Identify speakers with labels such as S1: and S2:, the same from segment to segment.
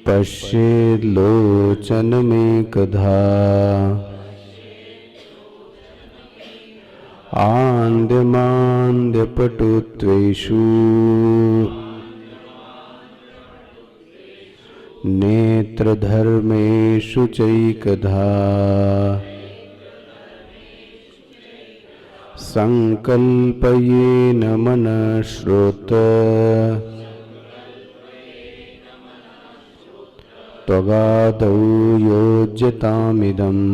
S1: पश्येल्लोचनमेकधा आन्द्यमान्द्यपटुत्वेषु नेत्रधर्मेषु चैकधा संकल्पयेन मनश्रोत त्वगादौ योज्यतामिदम्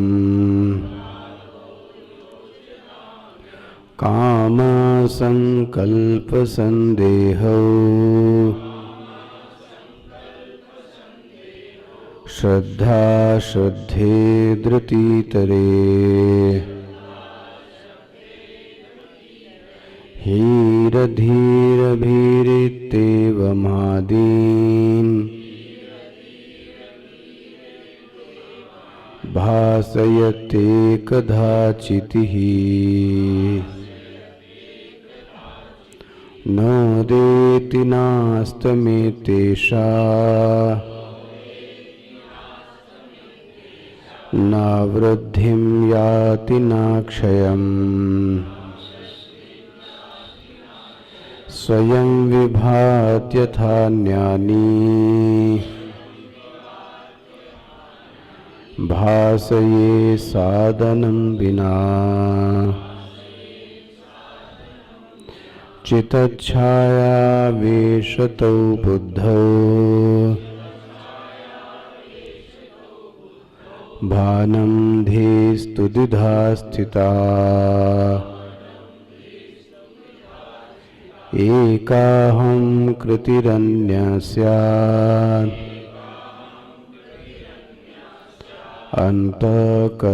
S1: कामसंकल्पसन्देहौ श्रद्धा श्रद्धे धृतितरे हीरधीरभीरित्येवमादीन् भासयत्येकधा चितिः नोदेति नास्तमेतेषा न वृद्धिं याति न क्षयम् स्वयं विभात्यथा ज्ञानी भासये साधनं विना चित्तच्छायावेशतौ बुद्धौ भानं धेस्तु द्विधा स्थिता एकाहं कृतिरन्यः स्यात् अंतःकरणरूपिणी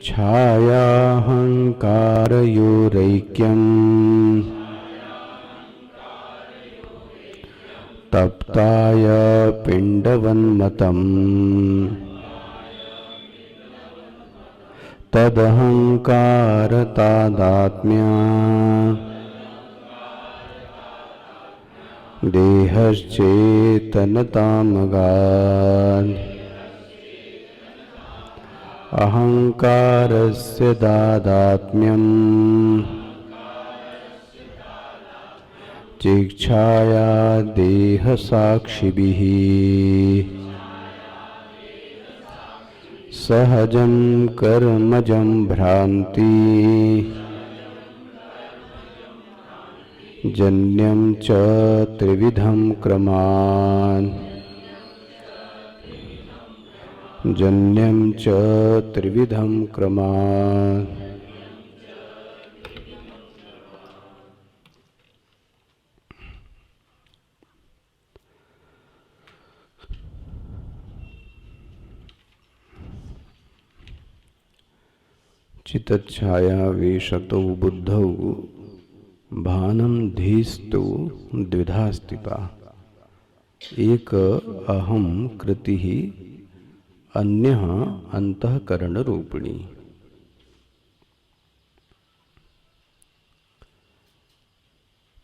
S1: छायाहंकारयोरैक्यम् तप्ताय पिण्डवन्मतम् तदहंकारतादात्म्या देहश्चेतनतामगात् अहंकारस्य दादात्म्यम् चिक्षाया देहसाक्षिभिः सहजं कर्मजं भ्रान्ति जन्यं च त्रिविधं क्रमात् चित्तच्छाया वेशतौ बुद्धौ भानं धीस्तु द्विधा स्थिता एक अहम कृति अन्य अंतःकरण रूपिणी।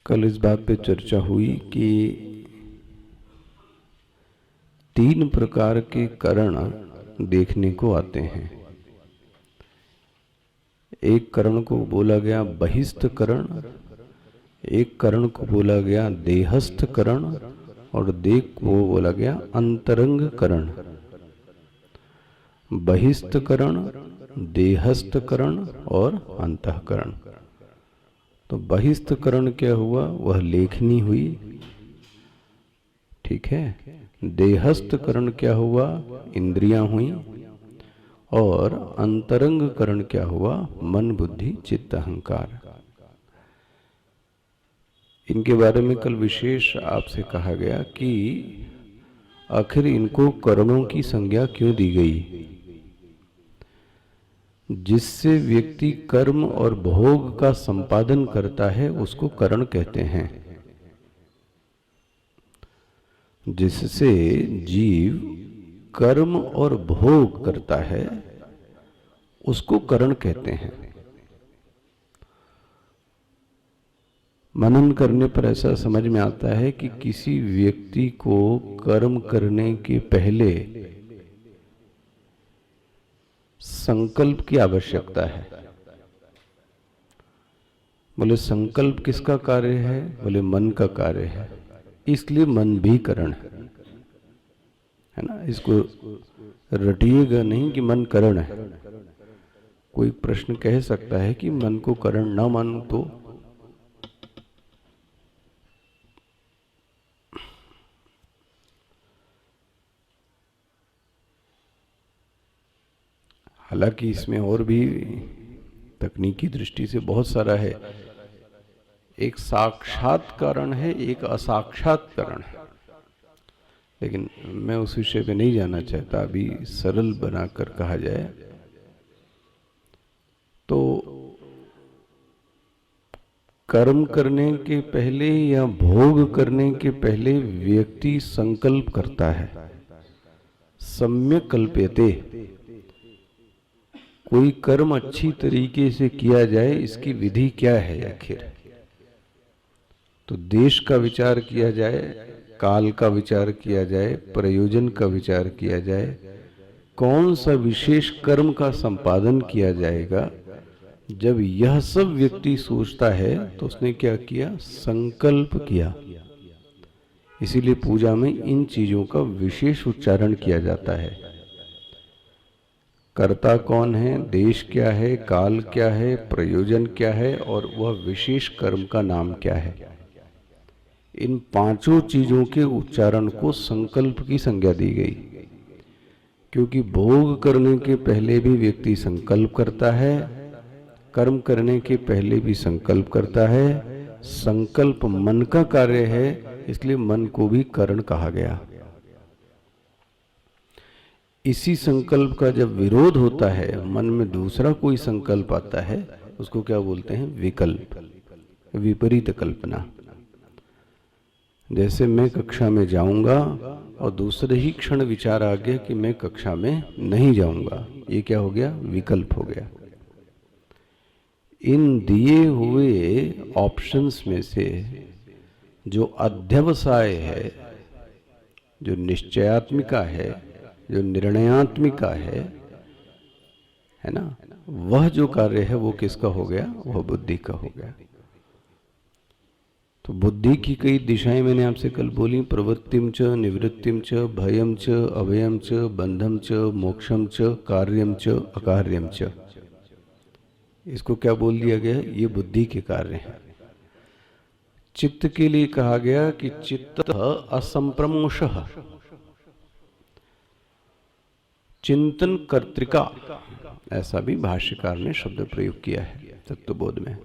S1: कल इस बात पे चर्चा हुई कि 3 प्रकार के करण देखने को आते हैं। एक करण को बोला गया बहिस्थ करण, एक करण को बोला गया देहस्थ करण और वो बोला गया अंतरंग करण। बहिस्थ करण, देहस्थ करण और अंतःकरण। तो बहिस्थ करण क्या हुआ? वह लेखनी हुई, ठीक है। देहस्थ करण क्या हुआ? इंद्रियां हुई। और अंतरंग करण क्या हुआ? मन बुद्धि चित्त अहंकार। इनके बारे में कल विशेष आपसे कहा गया कि आखिर इनको करणों की संज्ञा क्यों दी गई? जिससे व्यक्ति कर्म और भोग का संपादन करता है उसको करण कहते हैं। जिससे जीव कर्म और भोग करता है उसको करण कहते हैं। मनन करने पर ऐसा समझ में आता है कि किसी व्यक्ति को कर्म करने के पहले संकल्प की आवश्यकता है। बोले संकल्प किसका कार्य है? बोले मन का कार्य है, इसलिए मन भी करण है ना। इसको रटिएगा नहीं कि मन करण है। कोई प्रश्न कह सकता है कि मन को करण ना मानो तो हालांकि इसमें और भी तकनीकी दृष्टि से बहुत सारा है। एक साक्षात कारण है, एक असाक्षात कारण है, लेकिन मैं उस विषय पे नहीं जाना चाहता। अभी सरल बनाकर कहा जाए तो कर्म करने के पहले या भोग करने के पहले व्यक्ति संकल्प करता है। सम्यक कल्प्यते, कोई कर्म अच्छी तरीके से किया जाए, इसकी विधि क्या है आखिर? तो देश का विचार किया जाए, काल का विचार किया जाए, प्रयोजन का विचार किया जाए, कौन सा विशेष कर्म का संपादन किया जाएगा। जब यह सब व्यक्ति सोचता है तो उसने क्या किया? संकल्प किया। इसीलिए पूजा में इन चीजों का विशेष उच्चारण किया जाता है। कर्ता कौन है, देश क्या है, काल क्या है, प्रयोजन क्या है, और वह विशेष कर्म का नाम क्या है। इन पांचों चीजों के उच्चारण को संकल्प की संज्ञा दी गई, क्योंकि भोग करने के पहले भी व्यक्ति संकल्प करता है, कर्म करने के पहले भी संकल्प करता है। संकल्प मन का कार्य है, इसलिए मन को भी करण कहा गया। इसी संकल्प का जब विरोध होता है, मन में दूसरा कोई संकल्प आता है, उसको क्या बोलते हैं? विकल्प, विपरीत कल्पना। जैसे मैं कक्षा में जाऊंगा और दूसरे ही क्षण विचार आ गया कि मैं कक्षा में नहीं जाऊंगा, ये क्या हो गया? विकल्प हो गया। इन दिए हुए ऑप्शंस में से जो अध्यवसाय है, जो निश्चयात्मिका है, जो निर्णयात्मिका है ना, वह जो कार्य है वो किसका हो गया? वह बुद्धि का हो गया। तो बुद्धि की कई दिशाएं मैंने आपसे कल बोली। प्रवृत्तिम च, निवृत्तिम च, भयम च, अभयम च, बंधम च, मोक्षम च, कार्यम च, अकार्यम च। इसको क्या बोल दिया गया? ये बुद्धि के कार्य हैं। चित्त के लिए कहा गया कि चित्त असंप्रमोषः, चिंतन कर्त्रिका, ऐसा भी भाष्यकार ने शब्द प्रयोग किया है तत्वबोध में।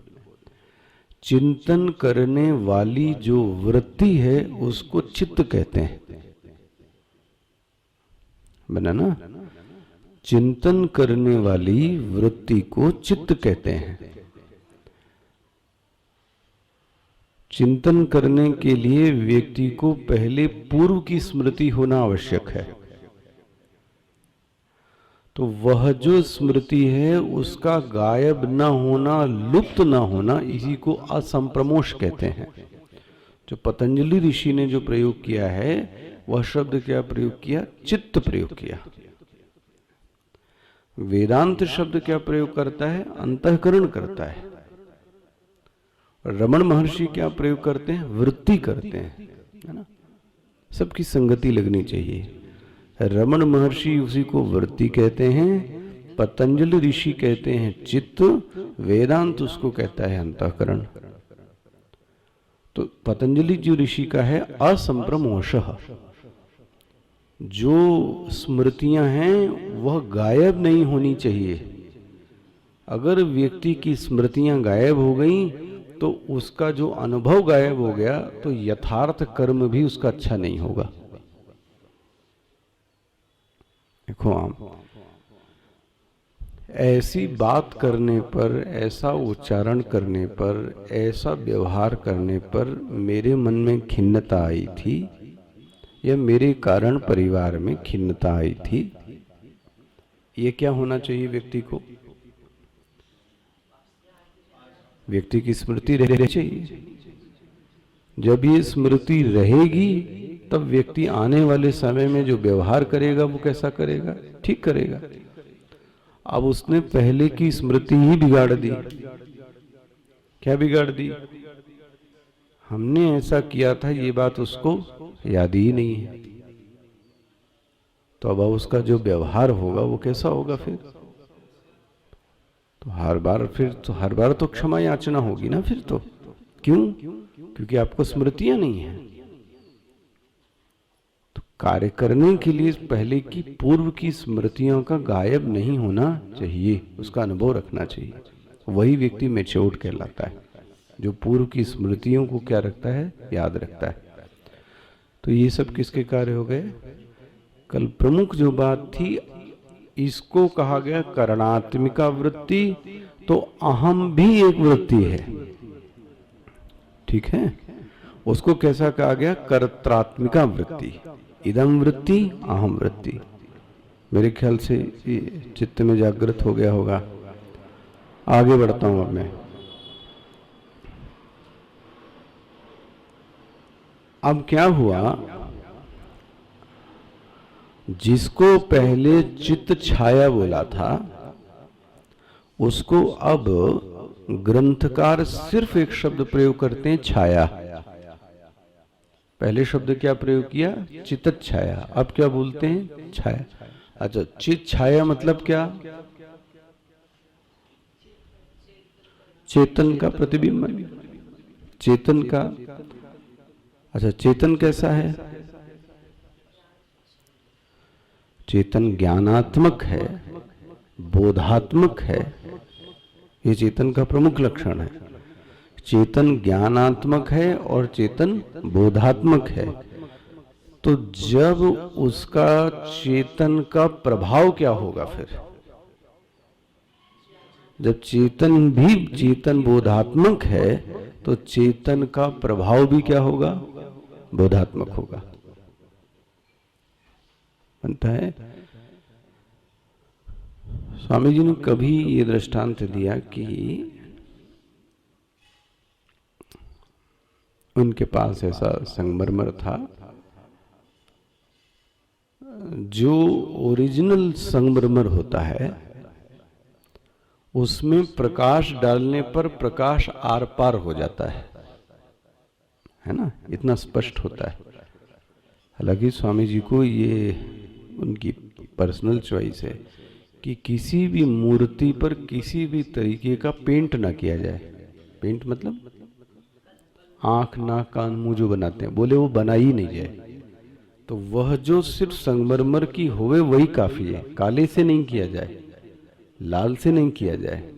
S1: चिंतन करने वाली जो वृत्ति है उसको चित्त कहते हैं, बना ना? चिंतन करने वाली वृत्ति को चित्त कहते हैं। चिंतन करने के लिए व्यक्ति को पहले पूर्व की स्मृति होना आवश्यक है। तो वह जो स्मृति है उसका गायब न होना, लुप्त न होना, इसी को असंप्रमोष कहते हैं। जो पतंजलि ऋषि ने जो प्रयोग किया है वह शब्द क्या प्रयोग किया? चित्त प्रयोग किया। वेदांत शब्द क्या प्रयोग करता है? अंतःकरण करता है। रमण महर्षि क्या प्रयोग करते हैं? वृत्ति करते हैं, है ना? सबकी संगति लगनी चाहिए। रमण महर्षि उसी को वृत्ति कहते हैं, पतंजलि ऋषि कहते हैं चित्त, वेदांत उसको कहता है अंतःकरण। तो पतंजलि जो ऋषि का है असंप्रमोषः, जो स्मृतियां हैं वह गायब नहीं होनी चाहिए। अगर व्यक्ति की स्मृतियां गायब हो गई तो उसका जो अनुभव गायब हो गया तो यथार्थ कर्म भी उसका अच्छा नहीं होगा। देखो, आप ऐसी बात करने पर, ऐसा उच्चारण करने पर, ऐसा व्यवहार करने पर मेरे मन में खिन्नता आई थी या मेरे कारण परिवार में खिन्नता आई थी, ये क्या होना चाहिए व्यक्ति को? व्यक्ति की स्मृति रहनी चाहिए। जब ये स्मृति रहेगी तब व्यक्ति आने वाले समय में जो व्यवहार करेगा वो कैसा करेगा, ठीक करेगा। अब उसने पहले की स्मृति ही बिगाड़ दी। क्या बिगाड़ दी? हमने ऐसा किया था, ये बात उसको याद ही नहीं है। तो अब उसका जो व्यवहार होगा वो कैसा होगा फिर? तो हर बार तो क्षमा याचना होगी ना फिर तो। क्यों? क्योंकि आपको स्मृतियां नहीं है। तो कार्य करने के लिए पहले की पूर्व की स्मृतियों का गायब नहीं होना चाहिए, उसका अनुभव रखना चाहिए। वही व्यक्ति मैच्योर्ड कहलाता है, जो पूर्व की स्मृतियों को क्या रखता है, याद रखता है। तो ये सब किसके कार्य हो गए? कल प्रमुख जो बात थी, इसको कहा गया करणात्मिका वृत्ति। तो अहम भी एक वृत्ति है, ठीक है। उसको कैसा कहा गया? कर्त्रात्मिका वृत्ति। इदम वृत्ति, अहम वृत्ति। मेरे ख्याल से चित्त में जागृत हो गया होगा। आगे बढ़ता हूं अब मैं। अब क्या हुआ, जिसको पहले चित्त छाया बोला था, उसको अब ग्रंथकार सिर्फ एक शब्द प्रयोग करते हैं, छाया। पहले शब्द क्या प्रयोग किया? चित्त छाया। अब क्या बोलते हैं? छाया। अच्छा, चित्त छाया मतलब क्या? चेतन का प्रतिबिंब, चेतन का। अच्छा, चेतन कैसा है? चेतन ज्ञानात्मक है, बोधात्मक है। ये चेतन का प्रमुख लक्षण है। चेतन ज्ञानात्मक है और चेतन बोधात्मक है। तो जब उसका चेतन का प्रभाव क्या होगा फिर? जब चेतन भी चेतन बोधात्मक है तो चेतन का प्रभाव भी क्या होगा? बोधात्मक होगा। बनता है। स्वामी जी ने कभी ये दृष्टांत दिया कि उनके पास ऐसा संगमरमर था, जो ओरिजिनल संगमरमर होता है उसमें प्रकाश डालने पर प्रकाश आर पार हो जाता है ना, इतना स्पष्ट होता है। हालांकि स्वामी जी को ये उनकी पर्सनल चॉइस है कि किसी भी मूर्ति पर किसी भी तरीके का पेंट ना किया जाए। पेंट मतलब आंख, नाक, कान, मुंह जो बनाते हैं, बोले वो बना ही नहीं जाए। तो वह जो सिर्फ संगमरमर की होवे वही काफी है। काले से नहीं किया जाए, लाल से नहीं किया जाए।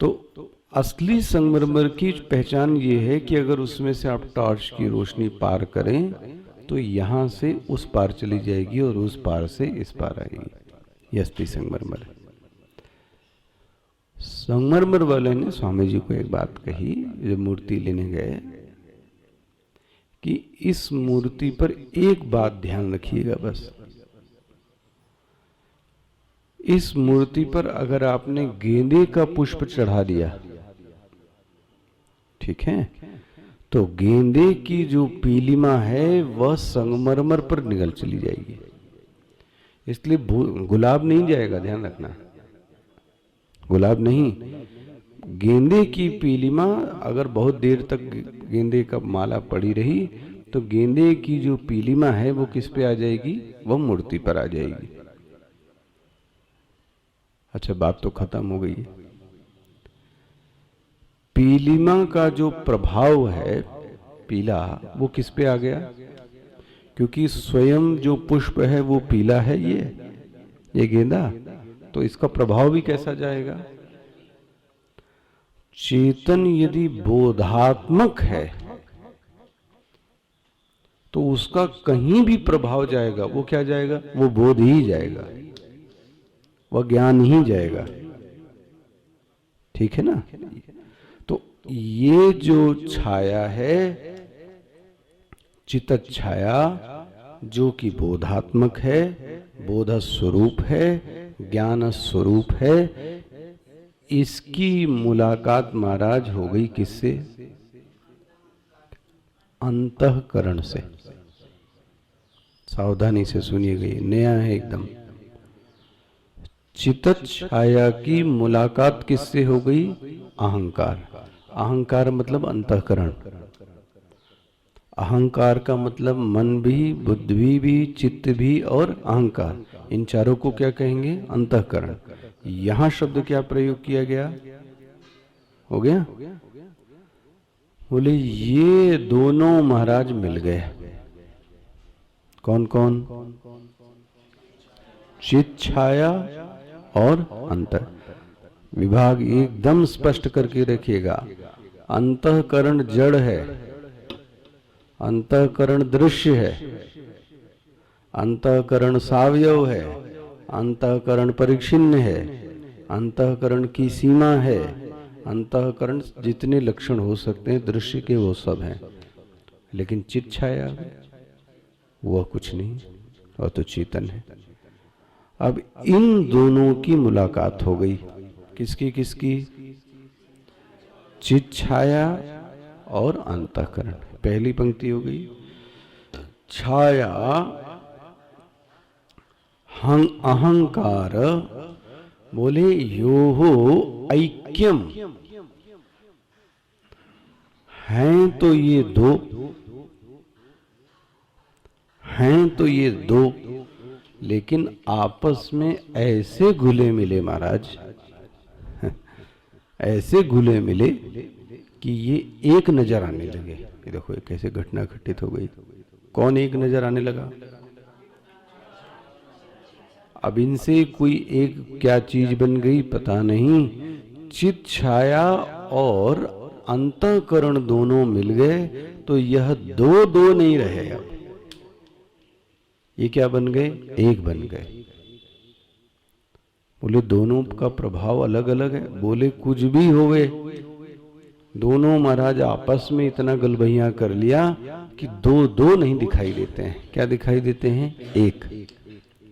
S1: तो असली संगमरमर की पहचान ये है कि अगर उसमें से आप टॉर्च की रोशनी पार करें तो यहां से उस पार चली जाएगी और उस पार से इस पार आएगी। ये असली संगमरमर है। संगमरमर वाले ने स्वामी जी को एक बात कही जब मूर्ति लेने गए कि इस मूर्ति पर एक बात ध्यान रखिएगा, बस इस मूर्ति पर अगर आपने गेंदे का पुष्प चढ़ा दिया, ठीक है, तो गेंदे की जो पीलिमा है वह संगमरमर पर निगल चली जाएगी। इसलिए गुलाब नहीं जाएगा, ध्यान रखना, गुलाब नहीं। गेंदे की पीलिमा अगर बहुत देर तक गेंदे का माला पड़ी रही तो गेंदे की जो पीलिमा है वो किस पे आ जाएगी? वह मूर्ति पर आ जाएगी। अच्छा, बात तो खत्म हो गई। पीलिमा का जो प्रभाव है पीला, वो किस पे आ गया? क्योंकि स्वयं जो पुष्प है वो पीला है, ये गेंदा, तो इसका प्रभाव भी कैसा जाएगा? चेतन यदि बोधात्मक है तो उसका कहीं भी प्रभाव जाएगा, वो क्या जाएगा? वो बोध ही जाएगा, वह ज्ञान ही जाएगा। ठीक है ना? तो ये जो छाया है, चित्त छाया, जो कि बोधात्मक है, बोध स्वरूप है, ज्ञान स्वरूप है, इसकी मुलाकात महाराज हो गई किससे? अंतःकरण से। सावधानी से सुनिएगा, ये नया है एकदम। चित्त छाया की मुलाकात किससे हो गई? अहंकार। अहंकार मतलब अंतःकरण। अहंकार का मतलब मन भी, बुद्धि भी, चित्त भी और अहंकार, इन चारों को क्या कहेंगे? अंतःकरण। यहां शब्द क्या प्रयोग किया गया? हो गया? बोले ये दोनों महाराज मिल गए। कौन कौन? चित्त छाया और अंतर। विभाग एकदम स्पष्ट करके रखिएगा। अंतःकरण जड़ है, अंतःकरण दृश्य है, अंतःकरण सावयव है, अंतःकरण परिच्छिन्न है, अंतःकरण की सीमा है, अंतःकरण जितने लक्षण हो सकते हैं दृश्य के वो सब हैं। लेकिन चित्त छाया वह कुछ नहीं, वह तो चेतन है। अब इन दोनों की मुलाकात हो गई। किसकी किसकी? चित्त छाया और अंतःकरण। पहली पंक्ति हो गई। छाया अहंकार बोले योहो ऐक्यम। हैं तो ये दो, हैं तो ये दो, लेकिन आपस में ऐसे घुले मिले महाराज, ऐसे घुले मिले कि ये एक नजर आने लगे। ये देखो ये कैसे घटना घटित हो गई। कौन एक नजर आने लगा? अब इनसे कोई एक क्या चीज बन गई पता नहीं। चित्त छाया और अंतःकरण दोनों मिल गए तो यह दो दो नहीं रहे। अब ये क्या बन गए? एक बन गए। बोले दोनों का प्रभाव अलग अलग है। बोले कुछ भी होवे, दोनों महाराज आपस में इतना गलबहिया कर लिया कि दो दो नहीं दिखाई देते हैं। क्या दिखाई देते हैं? एक।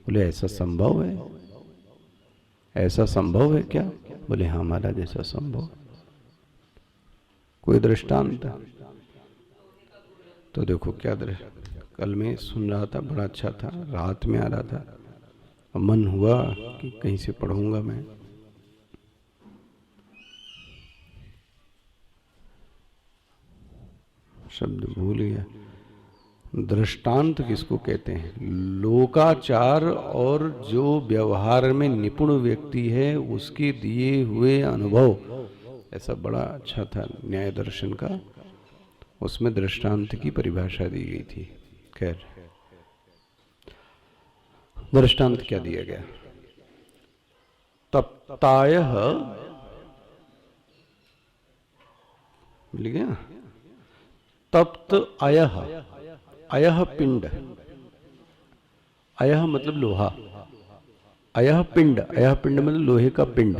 S1: बोले ऐसा संभव है? ऐसा संभव है क्या? बोले हाँ महाराज ऐसा संभव। कोई दृष्टांत? तो देखो क्या कल मैं सुन रहा था, बड़ा अच्छा था, रात में आ रहा था, मन हुआ कि कहीं से पढ़ूंगा मैं। शब्द भूल गया। दृष्टांत किसको कहते हैं? लोकाचार और जो व्यवहार में निपुण व्यक्ति है उसके दिए हुए अनुभव। ऐसा बड़ा अच्छा था न्याय दर्शन का, उसमें दृष्टांत की परिभाषा दी गई थी। खैर दृष्टांत क्या दिया गया? तप्तायः, मिल गया? तप्त अयः, अयः पिंड, अयः मतलब लोहा, अयः पिंड, अयः पिंड मतलब लोहे का पिंड।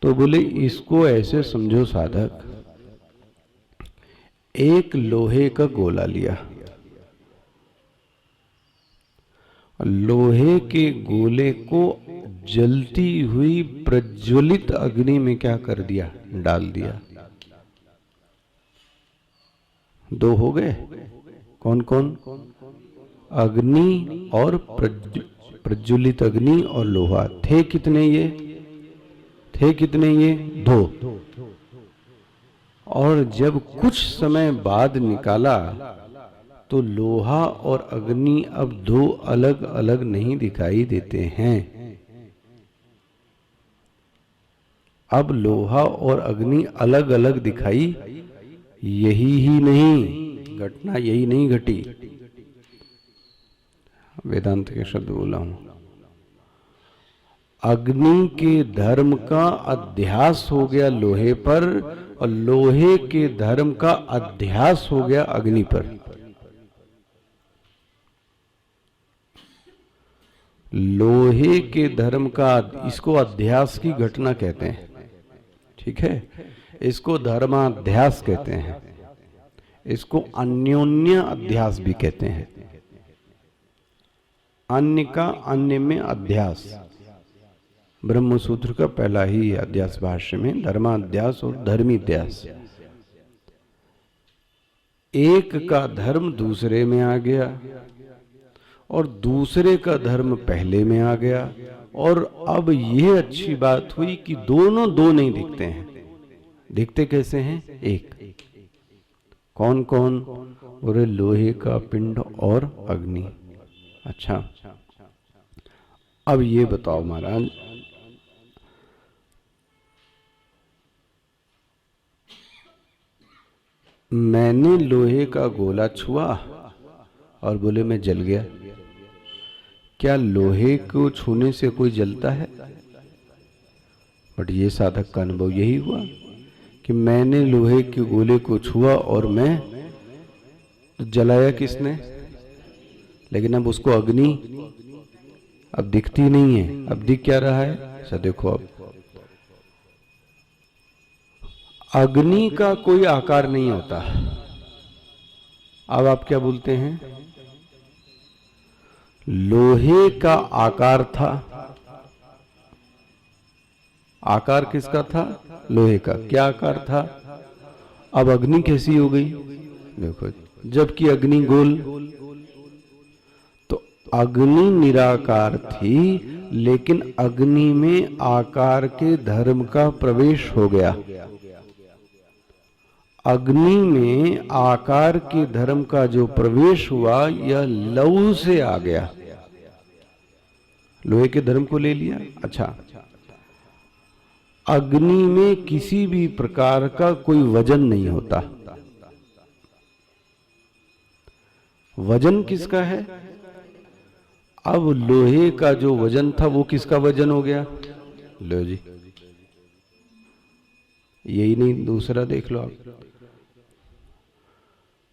S1: तो बोले इसको ऐसे समझो साधक, एक लोहे का गोला लिया, लोहे के गोले को जलती हुई प्रज्वलित अग्नि में क्या कर दिया? डाल दिया। दो हो गए। कौन कौन? अग्नि और प्रज्वलित अग्नि और लोहा। थे कितने ये? थे कितने ये? दो। और जब कुछ समय बाद निकाला तो लोहा और अग्नि अब दो अलग अलग नहीं दिखाई देते हैं। अब लोहा और अग्नि अलग अलग दिखाई यही ही नहीं, घटना यही नहीं घटी। वेदांत के शब्द बोला हूं। अग्नि के धर्म का अध्यास हो गया लोहे पर और लोहे के धर्म का अध्यास हो गया अग्नि पर। लोहे के धर्म का, इसको अध्यास की घटना कहते हैं, ठीक है? इसको धर्माध्यास कहते हैं, इसको अन्योन्य अध्यास भी कहते हैं। अन्य का अन्य में अध्यास, ब्रह्म सूत्र का पहला ही अध्यास भाष्य में धर्माध्यास और धर्मीध्यास। एक का धर्म दूसरे में आ गया और दूसरे का धर्म पहले में आ गया, और अब यह अच्छी बात हुई कि दोनों दो नहीं दिखते हैं। दिखते कैसे हैं? एक। कौन कौन? बोले लोहे का पिंड और अग्नि। अच्छा, अब ये बताओ महाराज, मैंने लोहे का गोला छुआ और बोले मैं जल गया। क्या लोहे को छूने से कोई जलता है? बट ये साधक का अनुभव यही हुआ कि मैंने लोहे के गोले को छुआ और मैं, तो जलाया किसने? लेकिन अब उसको अग्नि अब दिखती नहीं है। अब दिख क्या रहा है? अच्छा देखो, अब अग्नि का कोई आकार नहीं होता। अब आप क्या बोलते हैं? लोहे का आकार था। आकार किसका था? लोहे का। क्या आकार था? अब अग्नि कैसी हो गई? देखो, जबकि अग्नि गोल, तो अग्नि निराकार थी, लेकिन अग्नि में आकार के धर्म का प्रवेश हो गया। अग्नि में आकार के धर्म का जो प्रवेश हुआ, यह लौह से आ गया, लोहे के धर्म को ले लिया। अच्छा, अग्नि में किसी भी प्रकार का कोई वजन नहीं होता। वजन किसका है? अब लोहे का जो वजन था वो किसका वजन हो गया? लो जी, यही नहीं, दूसरा देख लो आप।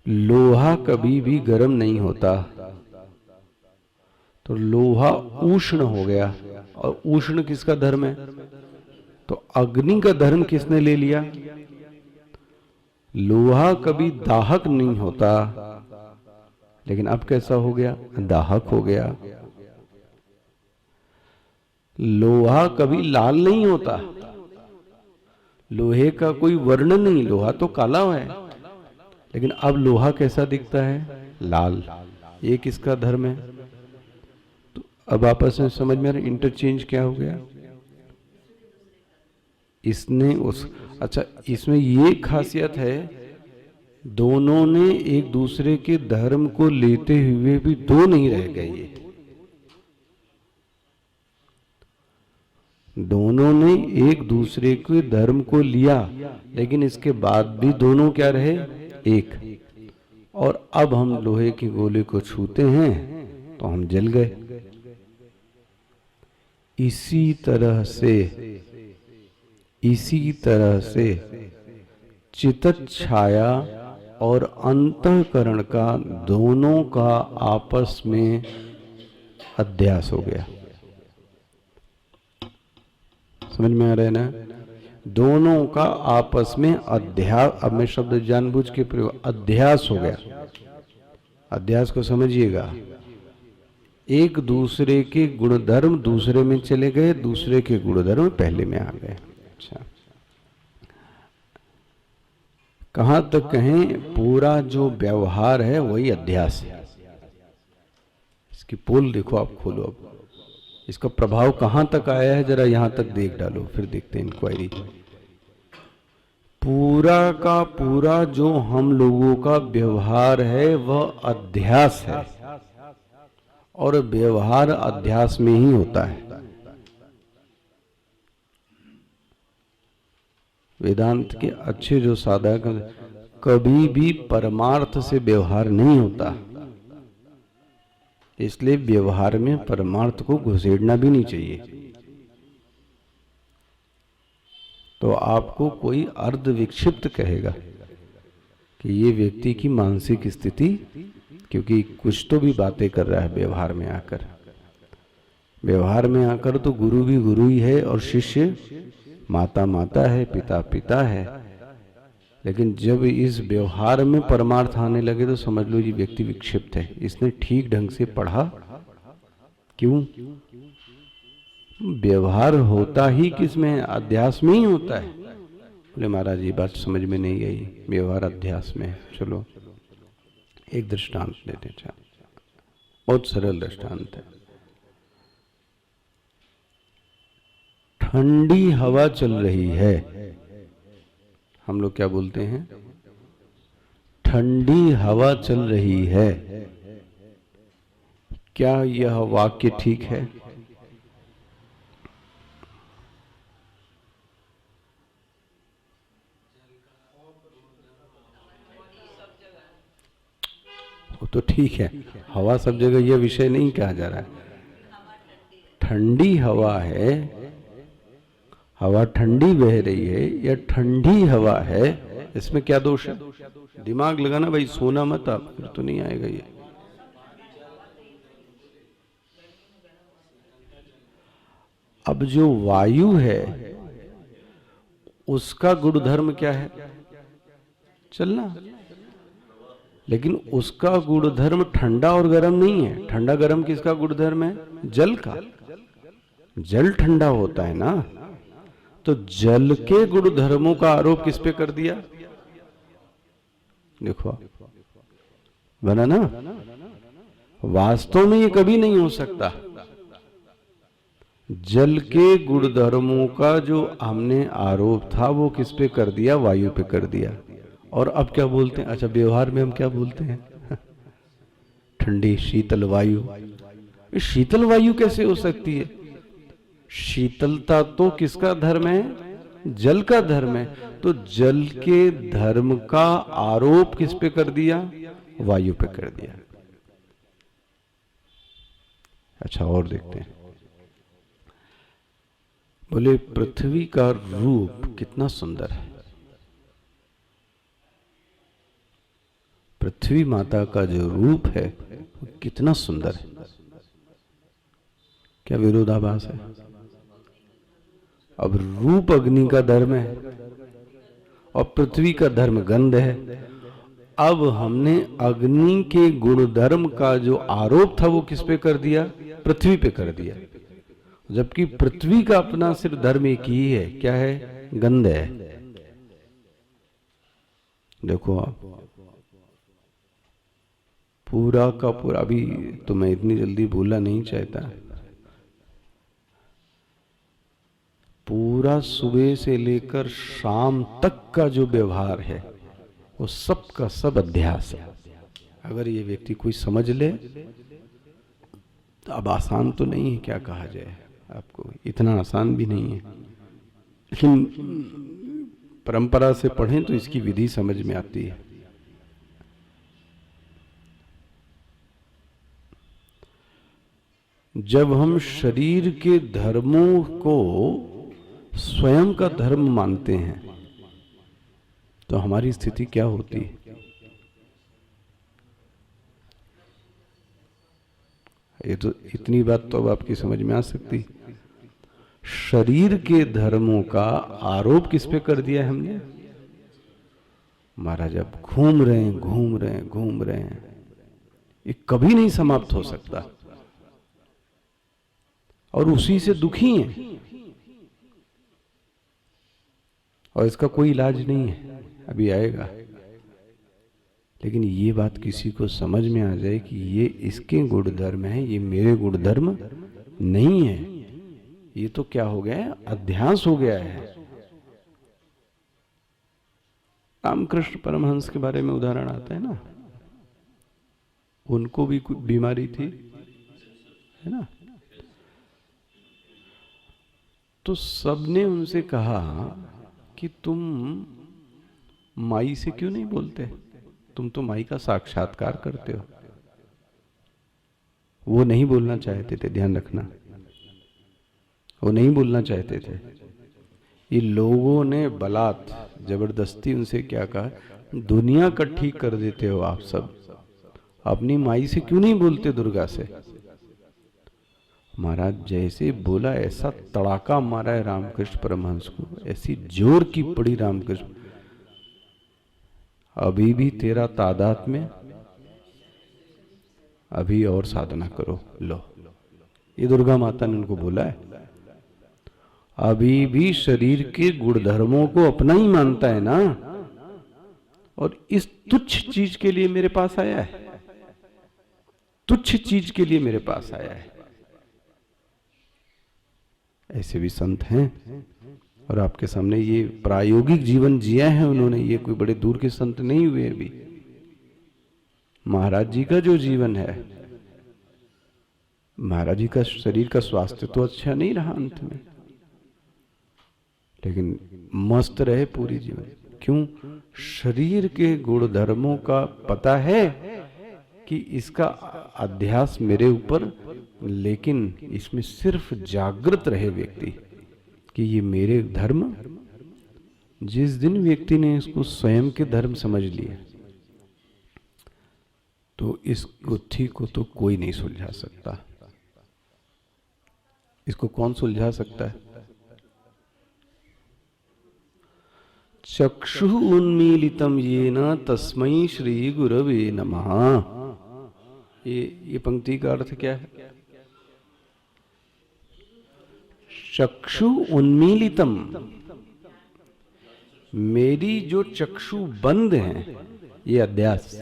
S1: लोहा कभी भी गर्म नहीं होता, तो लोहा उष्ण हो गया, और उष्ण किसका धर्म है? तो अग्नि का धर्म किसने ले लिया? लोहा कभी दाहक नहीं होता, लेकिन अब कैसा हो गया? दाहक हो गया। लोहा कभी लाल नहीं होता, लोहे का कोई वर्ण नहीं, लोहा तो काला है, लेकिन अब लोहा कैसा दिखता है? लाल। ये किसका धर्म है? तो अब आपस में समझ में इंटरचेंज क्या हो गया? इसने उस, अच्छा, इसमें ये खासियत है, दोनों ने एक दूसरे के धर्म को लेते हुए भी दो नहीं रह गए। दोनों ने एक दूसरे के धर्म को लिया, लेकिन इसके बाद भी दोनों क्या रहे? एक। और अब हम लोहे के गोले को छूते हैं तो हम जल गए। इसी तरह से चित्त छाया और अंतःकरण का दोनों का आपस में अध्यास हो गया। समझ में आ रहा है ना? दोनों का आपस में अध्यास, अब मैं शब्द जानबूझ के प्रयोग, अध्यास हो गया। अध्यास को समझिएगा, एक दूसरे के गुणधर्म दूसरे में चले गए, दूसरे के गुणधर्म पहले में आ गए। अच्छा, कहां तक कहें? पूरा जो व्यवहार है वही अध्यास है। इसकी पोल देखो, आप खोलो, अब इसका प्रभाव कहां तक आया है जरा यहां तक देख डालो, फिर देखते हैं इंक्वायरी। पूरा का पूरा जो हम लोगों का व्यवहार है वह अध्यास है, और व्यवहार अध्यास में ही होता है। वेदांत के अच्छे जो साधक, कभी भी परमार्थ से व्यवहार नहीं होता, इसलिए व्यवहार में परमार्थ को घुसेड़ना भी नहीं चाहिए। तो आपको कोई अर्ध विक्षिप्त कहेगा कि ये व्यक्ति की मानसिक स्थिति, क्योंकि कुछ तो भी बातें कर रहा है व्यवहार में आकर। व्यवहार में आकर तो गुरु भी गुरु ही है, और शिष्य माता माता है, पिता पिता है, लेकिन जब इस व्यवहार में परमार्थ आने लगे तो समझ लो ये व्यक्ति विक्षिप्त है। इसने ठीक ढंग से पढ़ा क्यों? व्यवहार होता ही किस में है? अध्यास में ही होता है। बोले महाराज ये बात समझ में नहीं आई, व्यवहार अध्यास में है। चलो एक दृष्टांत देते हैं, बहुत सरल दृष्टांत है। ठंडी हवा चल रही है, हम लोग क्या बोलते हैं? ठंडी हवा चल रही है। क्या यह वाक्य ठीक है? वो तो ठीक है, हवा सब जगह, यह विषय नहीं कहा जा रहा है। ठंडी हवा है, हवा ठंडी बह रही है या ठंडी हवा है, इसमें क्या दोष है? दिमाग लगाना भाई, सोना मत आप, फिर तो नहीं आएगा ये। अब जो वायु है उसका गुणधर्म क्या है? चलना। लेकिन उसका गुणधर्म ठंडा और गर्म नहीं है। ठंडा गर्म किसका गुणधर्म है? जल का। जल ठंडा होता है ना, तो जल के गुणधर्मों का आरोप किस पे कर दिया? देखो बना ना। वास्तव में ये कभी नहीं हो सकता। जल के गुणधर्मों का जो हमने आरोप था वो किस पे कर दिया? वायु पे कर दिया। और अब क्या बोलते हैं? अच्छा, व्यवहार में हम क्या बोलते हैं? ठंडी शीतल वायु। शीतल वायु कैसे हो सकती है? शीतलता तो किसका धर्म है? जल का धर्म है। तो जल के धर्म का आरोप किस पे कर दिया? वायु पे कर दिया। अच्छा, और देखते हैं। बोले पृथ्वी का रूप कितना सुंदर है। पृथ्वी माता का जो रूप है कितना सुंदर है। क्या विरोधाभास है? अब रूप अग्नि का धर्म है और पृथ्वी का धर्म गंध है। अब हमने अग्नि के गुणधर्म का जो आरोप था वो किस पे कर दिया? पृथ्वी पे कर दिया। जबकि पृथ्वी का अपना सिर्फ धर्म एक ही है। क्या है? गंध है। देखो आप, पूरा का पूरा, अभी तो मैं इतनी जल्दी भूलना नहीं चाहता, पूरा सुबह से लेकर शाम तक का जो व्यवहार है वो सब का सब अध्यास है। अगर ये व्यक्ति कोई समझ ले तो अब आसान तो नहीं है, क्या कहा जाए आपको, इतना आसान भी नहीं है, लेकिन परंपरा से पढ़ें तो इसकी विधि समझ में आती है। जब हम शरीर के धर्मों को स्वयं का धर्म मानते हैं तो हमारी स्थिति क्या होती है? ये तो इतनी बात तो अब आपकी समझ में आ सकती। शरीर के धर्मों का आरोप किस पे कर दिया है हमने? महाराज अब घूम रहे हैं, घूम रहे हैं, घूम रहे हैं, ये कभी नहीं समाप्त हो सकता और उसी से दुखी हैं और इसका कोई इलाज नहीं है, अभी आएगा। लेकिन ये बात किसी को समझ में आ जाए कि ये इसके गुणधर्म है, ये मेरे गुणधर्म नहीं है, ये तो क्या हो गया है? अध्यास हो गया है। रामकृष्ण परमहंस के बारे में उदाहरण आता है ना, उनको भी कुछ बीमारी थी, है ना, तो सबने उनसे कहा कि तुम माई से क्यों नहीं बोलते, तुम तो माई का साक्षात्कार करते हो। वो नहीं बोलना चाहते थे, ध्यान रखना, वो नहीं बोलना चाहते थे। ये लोगों ने बलात् जबरदस्ती उनसे क्या कहा, दुनिया का ठीक कर देते हो आप सब, अपनी माई से क्यों नहीं बोलते, दुर्गा से। महाराज जैसे बोला ऐसा तड़ाका मारा है रामकृष्ण परमहंस को, ऐसी जोर की पड़ी रामकृष्ण, अभी भी तेरा तादाद में, अभी और साधना करो, लो। ये दुर्गा माता ने उनको बोला है। अभी भी शरीर के गुणधर्मों को अपना ही मानता है ना, और इस तुच्छ चीज के लिए मेरे पास आया है, तुच्छ चीज के लिए मेरे पास आया है। ऐसे भी संत हैं, और आपके सामने ये प्रायोगिक जीवन जिया है उन्होंने, ये कोई बड़े दूर के संत नहीं हुए अभी। महाराज जी का जो जीवन है, महाराज जी का शरीर का स्वास्थ्य तो अच्छा नहीं रहा अंत में, लेकिन मस्त रहे पूरी जीवन। क्यों? शरीर के गुण धर्मों का पता है कि इसका अध्यास मेरे ऊपर, लेकिन इसमें सिर्फ जागृत रहे व्यक्ति कि ये मेरे धर्म। जिस दिन व्यक्ति ने इसको स्वयं के धर्म समझ लिया, तो इस गुत्थी को तो कोई नहीं सुलझा सकता। इसको कौन सुलझा सकता है? चक्षु उन्मीलितम येन तस्मै श्री गुरवे नमः। ये पंक्ति का अर्थ क्या है? चक्षु उन्मीलितम, मेरी जो चक्षु बंद हैं, ये अध्यास,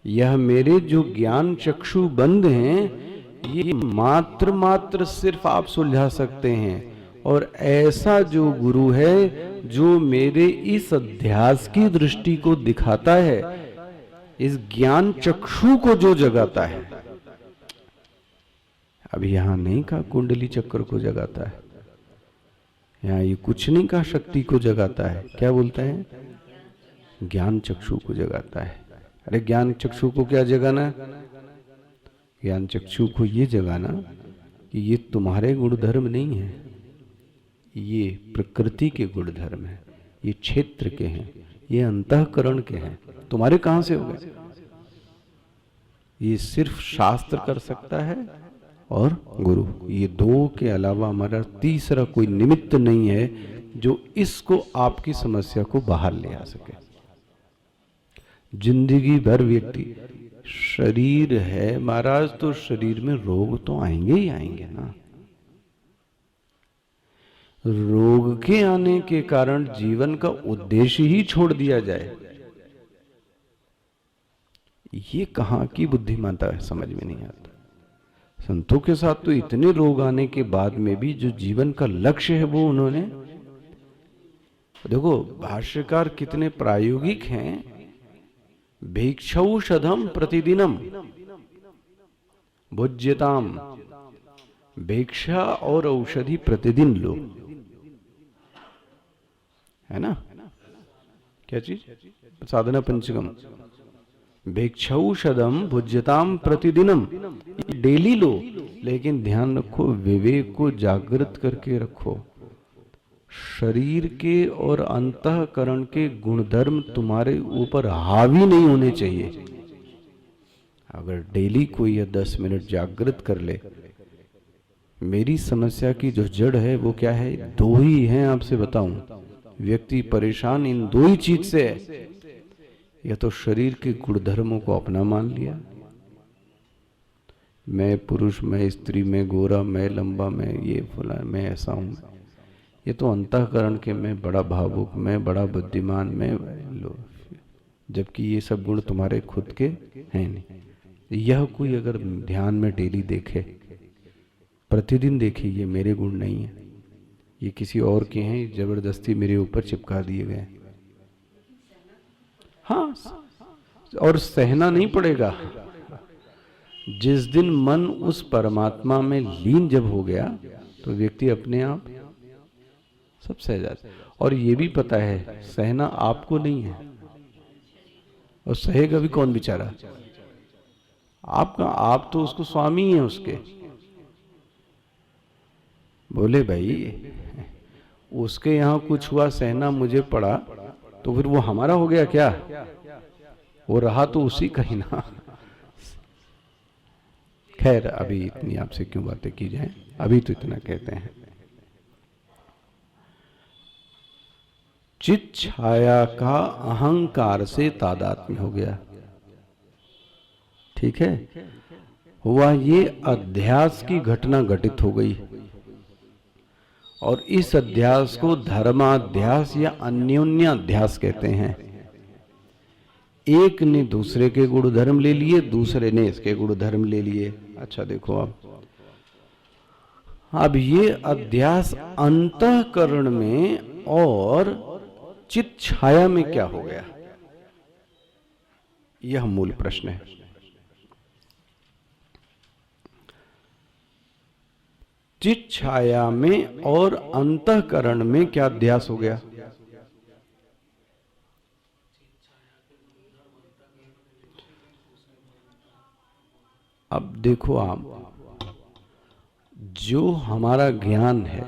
S1: यह मेरे जो ज्ञान चक्षु बंद हैं, ये मात्र सिर्फ आप सुलझा सकते हैं। और ऐसा जो गुरु है जो मेरे इस अध्यास की दृष्टि को दिखाता है, इस ज्ञान चक्षु को जो जगाता है, अभी यहां नहीं कहा कुंडली चक्र को जगाता है, यहां ये कुछ नहीं कहा शक्ति को जगाता है, क्या बोलता है? ज्ञान चक्षु को जगाता है। अरे ज्ञान चक्षु को क्या जगाना? ज्ञान चक्षु को ये जगाना कि ये तुम्हारे गुणधर्म नहीं है, ये प्रकृति के गुणधर्म है, ये क्षेत्र के हैं, ये अंतःकरण के हैं, तुम्हारे कहां से हो गए? ये सिर्फ शास्त्र कर सकता है और गुरु, ये दो के अलावा हमारा तीसरा कोई निमित्त नहीं है जो इसको आपकी समस्या को बाहर ले आ सके। जिंदगी भर व्यक्ति शरीर है महाराज, तो शरीर में रोग तो आएंगे ही आएंगे ना। रोग के आने के कारण जीवन का उद्देश्य ही छोड़ दिया जाए, ये कहां की बुद्धिमानता है, समझ में नहीं आता। संतों के साथ तो इतने रोग आने के बाद में भी जो जीवन का लक्ष्य है वो उन्होंने, देखो भाष्यकार कितने प्रायोगिक हैं। भिक्षौषधम प्रतिदिनम भुज्यताम, भिक्षा और औषधि प्रतिदिन लो, है ना? क्या चीज? साधना पंचकम। भिक्षौषधम भुज्यताम प्रतिदिनम, डेली लो, लेकिन ध्यान रखो विवेक को जागृत करके रखो। शरीर के और अंतःकरण के गुणधर्म तुम्हारे ऊपर हावी नहीं होने चाहिए। अगर डेली कोई या 10 मिनट जागृत कर ले, मेरी समस्या की जो जड़ है वो क्या है? दो ही हैं, आपसे बताऊं। व्यक्ति परेशान इन दो ही चीज से है, या तो शरीर के गुणधर्मों को अपना मान लिया, मैं पुरुष, मैं स्त्री, मैं गोरा, मैं लंबा, मैं ये फला, मैं ऐसा हूं, ये तो अंतःकरण के, मैं बड़ा भावुक, मैं बड़ा बुद्धिमान, मैं लो, जबकि ये सब गुण तुम्हारे खुद के हैं नहीं। यह कोई अगर ध्यान में डेली देखे, प्रतिदिन देखे, ये मेरे गुण नहीं है, ये किसी और के हैं, जबरदस्ती मेरे ऊपर चिपका दिए गए। हाँ, और सहना नहीं पड़ेगा। जिस दिन मन उस परमात्मा में लीन जब हो गया, तो व्यक्ति अपने आप सब सह जाता है। और ये भी पता है सहना आपको नहीं है, और सहेगा भी कौन बेचारा? आपका, आप तो उसको स्वामी है उसके। बोले भाई उसके यहां कुछ हुआ, सहना मुझे पड़ा, तो फिर वो हमारा हो गया क्या? वो रहा तो उसी का ही ना। खैर, अभी इतनी आपसे क्यों बातें की जाए, अभी तो इतना कहते हैं। चित छाया का अहंकार से तादात्म्य हो गया, ठीक है? हुआ ये अध्यास की घटना घटित हो गई, और इस अध्यास को धर्माध्यास या अन्योन्याध्यास कहते हैं। एक ने दूसरे के गुण धर्म ले लिए, दूसरे ने इसके गुण धर्म ले लिए। अच्छा देखो अब ये अध्यास अंतःकरण में और चित्त छाया में क्या हो गया, यह मूल प्रश्न है। चित्त छाया में और अंतःकरण में क्या अध्यास हो गया? अब देखो आप, जो हमारा ज्ञान है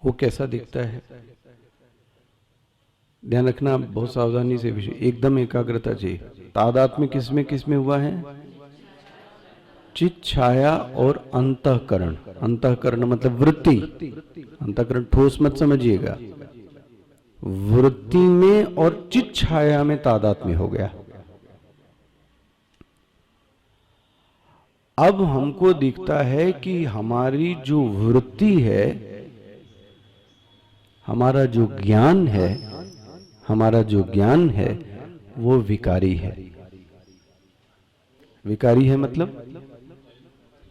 S1: वो कैसा दिखता है? ध्यान रखना, बहुत सावधानी से विषय, एकदम एकाग्रता चाहिए। तादात्म्य किसमें हुआ है? चित्त छाया और अंतःकरण। अंतःकरण मतलब वृत्ति, अंतःकरण ठोस मत समझिएगा। वृत्ति में और चित्त छाया में तादात्म्य हो गया। अब हमको दिखता है कि हमारी जो वृत्ति है, हमारा जो ज्ञान है, हमारा जो ज्ञान है वो विकारी है। विकारी है मतलब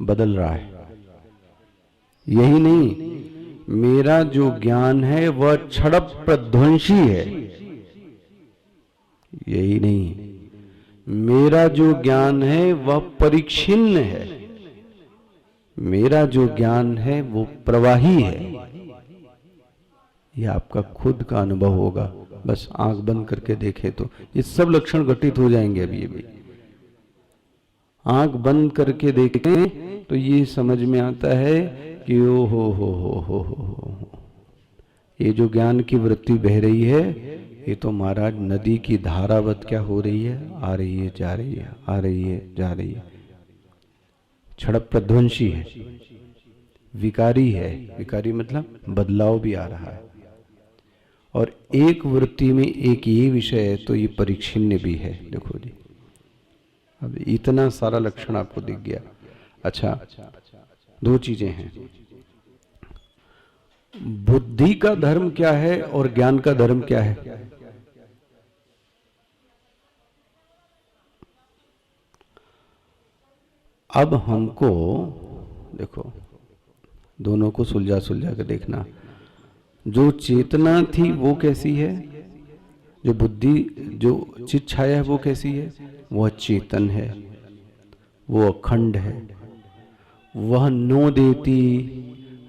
S1: बदल रहा है। यही नहीं, मेरा जो ज्ञान है वह क्षणप प्रध्वंसी है। यही नहीं, मेरा जो ज्ञान है वह परिच्छिन्न है। मेरा जो ज्ञान है वो प्रवाही है। यह आपका खुद का अनुभव होगा। बस आंख बंद करके देखे तो ये सब लक्षण घटित हो जाएंगे। अभी आंख बंद करके देखें तो ये समझ में आता है कि ओ हो, ये जो ज्ञान की वृत्ति बह रही है, ये तो महाराज नदी की धारावत क्या हो रही है, आ रही है जा रही है, आ रही है जा रही है। क्षणप प्रध्वंसी है, विकारी है। विकारी मतलब बदलाव भी आ रहा है। और एक वृत्ति में एक ये विषय है तो ये परिच्छिन्न भी है। देखो जी, अब इतना सारा लक्षण आपको दिख गया। अच्छा, दो चीजें हैं, बुद्धि का धर्म क्या है और ज्ञान का धर्म क्या है? अब हमको देखो, दोनों को सुलझा कर देखना। जो चेतना थी वो कैसी है? जो बुद्धि, जो चित्त छाया है वो कैसी है? वह चेतन है, वो अखंड है। वह नो देती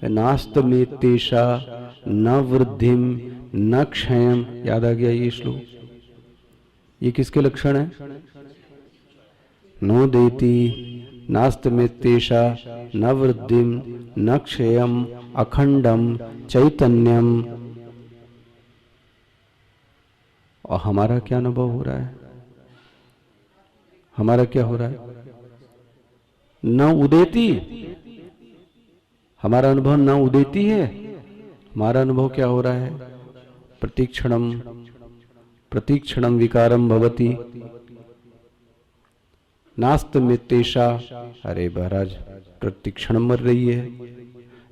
S1: नास्तमेतेषा न वृद्धिम न क्षयम। याद आ गया ये श्लोक? ये किसके लक्षण है? नो देती नास्तमेतेषा न वृद्धिम न क्षयम अखंडम चैतन्यम। और हमारा क्या अनुभव हो रहा है? हमारा क्या हो रहा है? न उदेती। हमारा अनुभव न उदेती है। हमारा अनुभव क्या हो रहा है? प्रतीक्षणम विकारम भवति नास्तमेतेषा। अरे महाराज प्रतीक्षण मर रही है।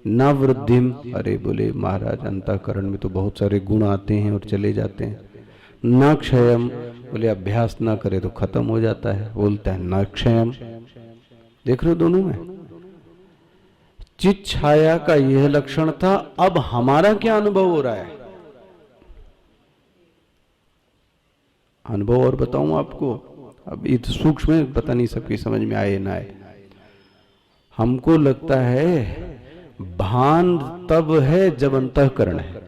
S1: न वृद्धिम, अरे बोले महाराज अंतःकरण में तो बहुत सारे गुण आते हैं और चले जाते हैं। न क्षयम, बोले अभ्यास ना करे तो खत्म हो जाता है। बोलता है न क्षयम। देख रहे हो दोनों में? चित्त छाया का यह लक्षण था। अब हमारा क्या अनुभव हो रहा है? अनुभव और बताऊं आपको, अब ये तो सूक्ष्म है, पता नहीं सबकी समझ में आए ना आए। हमको लगता है भान तब है जब अंतःकरण है।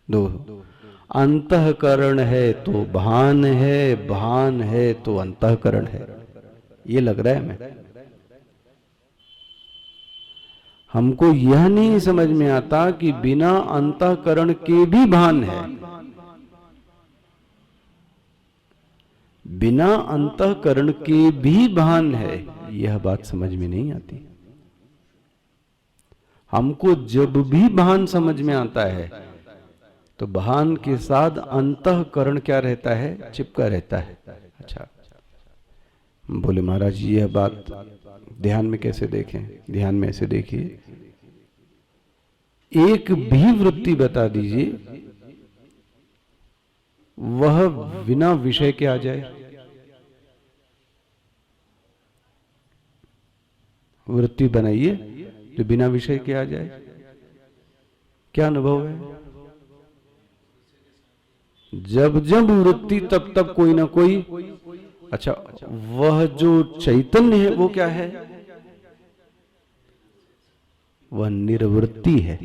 S1: दो, अंतःकरण है तो भान है, भान है तो अंतःकरण है। ये लग रहा है हमें। हमको यह नहीं समझ में आता कि बिना अंतःकरण के भी भान है, बिना अंतःकरण के भी भान है। यह बात समझ में नहीं आती। हमको जब भी भान समझ में आता है तो भान के साथ अंतःकरण क्या रहता है? चिपका रहता है। अच्छा, बोले महाराज जी यह बात ध्यान में कैसे देखें? ध्यान में ऐसे देखिए, एक भी वृत्ति बता दीजिए वह बिना विषय के आ जाए। वृत्ति बनाइए जो बिना विषय के आ जाए। क्या अनुभव है? जब जब वृत्ति तब तब कोई ना कोई। अच्छा, वह जो चैतन्य है वो क्या है? वह निर्वृत्ति है,